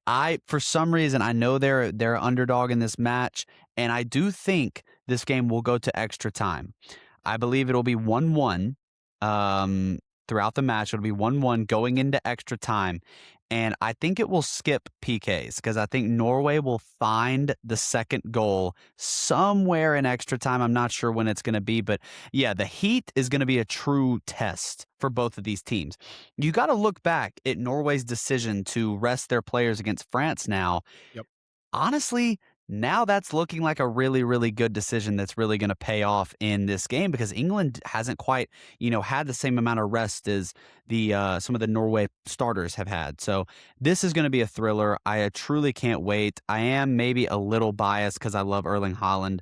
For some reason, I know they're an underdog in this match, and I do think this game will go to extra time. I believe it'll be 1-1 throughout the match. It'll be 1-1 going into extra time. And I think it will skip PKs because I think Norway will find the second goal somewhere in extra time. I'm not sure when it's going to be, but yeah, the heat is going to be a true test for both of these teams. You got to look back at Norway's decision to rest their players against France now. Yep. Honestly, now that's looking like a really, really good decision that's really going to pay off in this game because England hasn't quite, had the same amount of rest as some of the Norway starters have had. So this is going to be a thriller. I truly can't wait. I am maybe a little biased because I love Erling Haaland,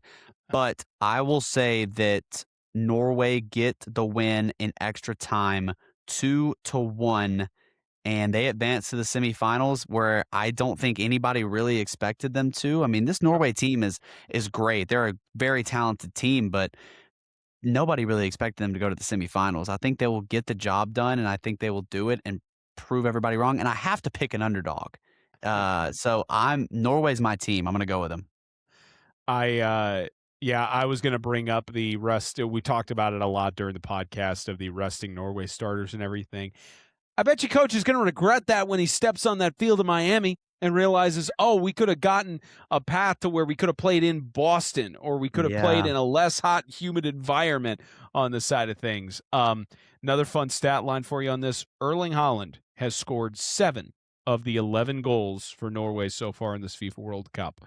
but I will say that Norway get the win in extra time 2-1. And they advanced to the semifinals where I don't think anybody really expected them to. I mean, this Norway team is great. They're a very talented team, but nobody really expected them to go to the semifinals. I think they will get the job done, and I think they will do it and prove everybody wrong. And I have to pick an underdog. So Norway's my team. I'm going to go with them. I was going to bring up the rest. We talked about it a lot during the podcast of the resting Norway starters and everything. I bet you coach is going to regret that when he steps on that field in Miami and realizes, oh, we could have gotten a path to where we could have played in Boston or we could have played in a less hot, humid environment on the side of things. Another fun stat line for you on this. Erling Haaland has scored 7 of the 11 goals for Norway so far in this FIFA World Cup.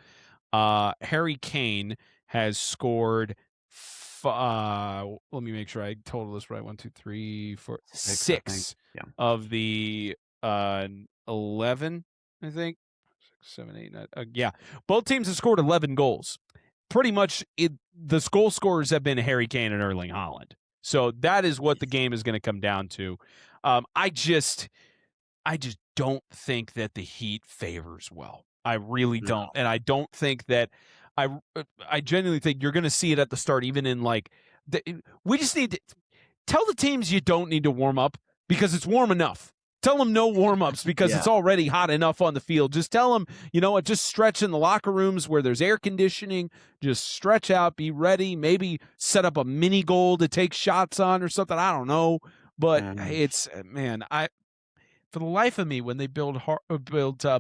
Harry Kane has scored let me make sure I total this right. 1, 2, 3, 4, 6 of the 11, I think. 6, 7, 8, 9. Yeah, both teams have scored 11 goals. Pretty much, the goal scorers have been Harry Kane and Erling Haaland. So that is what the game is going to come down to. I just don't think that the Heat favors well. I really don't, and I don't think that. I genuinely think you're going to see it at the start, even in we just need to tell the teams you don't need to warm up because it's warm enough Tell them no warm-ups because Yeah. it's already hot enough on the field. Just tell them, you know what, just stretch in the locker rooms where there's air conditioning. Just stretch out, be ready, maybe set up a mini goal to take shots on or something. I don't know. But it's, man, for the life of me, when they built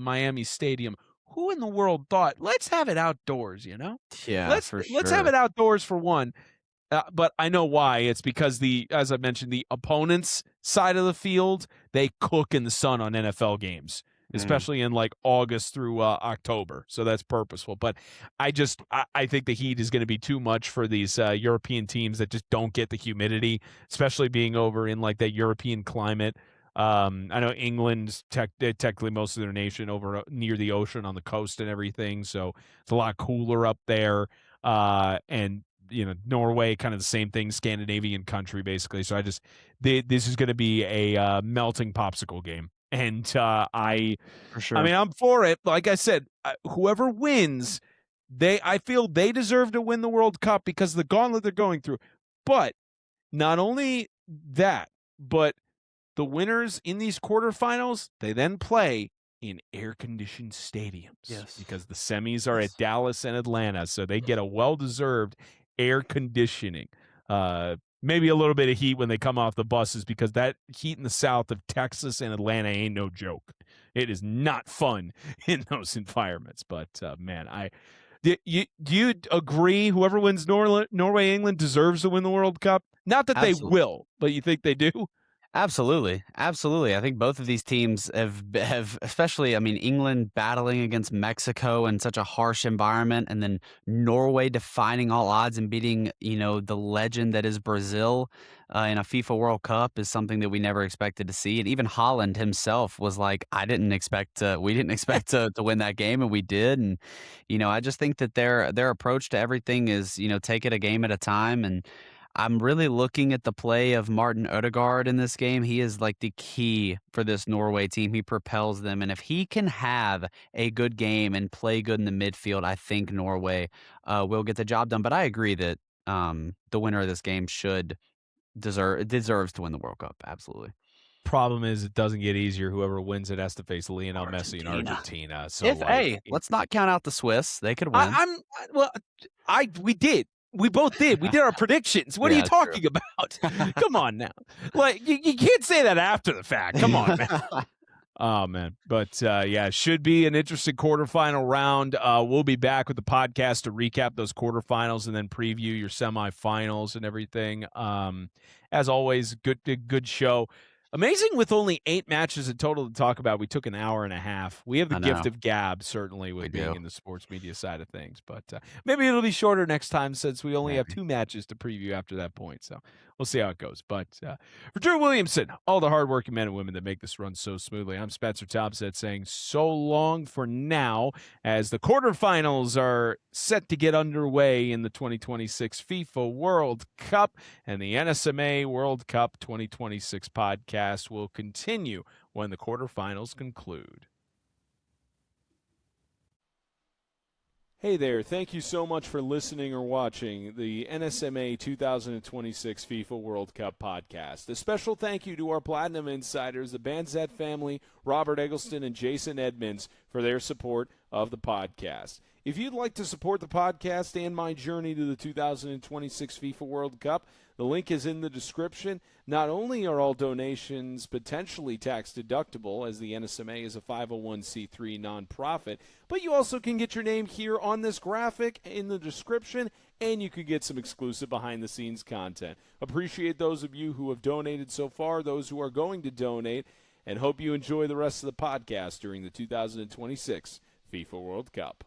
Miami Stadium, who in the world thought, let's have it outdoors, you know? Yeah, Let's for have sure. it outdoors for one. But I know why. It's because as I mentioned, the opponent's side of the field, they cook in the sun on NFL games, especially in like August through October. So that's purposeful. But I think the heat is going to be too much for these European teams that just don't get the humidity, especially being over in like that European climate. I know England's technically most of their nation over near the ocean on the coast and everything, so it's a lot cooler up there. And Norway, kind of the same thing, Scandinavian country basically. So this is going to be a melting popsicle game, and For I sure. mean, I'm for it. Like I said, whoever wins, I feel they deserve to win the World Cup because of the gauntlet they're going through. But not only that, but the winners in these quarterfinals, they then play in air-conditioned stadiums. Yes. Because the semis are at Dallas and Atlanta, so they get a well-deserved air conditioning. Maybe a little bit of heat when they come off the buses because that heat in the south of Texas and Atlanta ain't no joke. It is not fun in those environments. But, man, do you agree whoever wins Norway, England deserves to win the World Cup? Not that they Absolutely. will, but you think they do? Absolutely. I think both of these teams have especially, I mean, England battling against Mexico in such a harsh environment, and then Norway defying all odds and beating, the legend that is Brazil in a FIFA World Cup is something that we never expected to see. And even Holland himself was like, we didn't expect to win that game, and we did. And, I just think that their approach to everything is, take it a game at a time. And I'm really looking at the play of Martin Odegaard in this game. He is like the key for this Norway team. He propels them. And if he can have a good game and play good in the midfield, I think Norway will get the job done. But I agree that the winner of this game deserves to win the World Cup. Absolutely. Problem is, it doesn't get easier. Whoever wins it has to face Lionel Messi in Argentina. Argentina. So, Let's not count out the Swiss. They could win. We both did. We did our predictions. What are you Yeah, true. talking about? Come on now. Like, you can't say that after the fact. Come on, man. Oh, man. But, yeah, should be an interesting quarterfinal round. We'll be back with the podcast to recap those quarterfinals and then preview your semifinals and everything. As always, good show. Amazing with only 8 matches in total to talk about. We took an hour and a half. We have the I gift know. of gab, certainly, with We being do. in the sports media side of things. But maybe it'll be shorter next time since we only have Maybe. 2 matches to preview after that point. So we'll see how it goes. But for Drew Williamson, all the hardworking men and women that make this run so smoothly, I'm Spencer Topset saying so long for now as the quarterfinals are set to get underway in the 2026 FIFA World Cup, and the NSMA World Cup 2026 podcast will continue when the quarterfinals conclude. Hey there, thank you so much for listening or watching the NSMA 2026 FIFA World Cup podcast. A special thank you to our Platinum Insiders, the Banzet family, Robert Eggleston and Jason Edmonds, for their support of the podcast. If you'd like to support the podcast and my journey to the 2026 FIFA World Cup, the link is in the description. Not only are all donations potentially tax deductible, as the NSMA is a 501c3 nonprofit, but you also can get your name here on this graphic in the description, and you could get some exclusive behind-the-scenes content. Appreciate those of you who have donated so far, those who are going to donate, and hope you enjoy the rest of the podcast during the 2026 FIFA World Cup.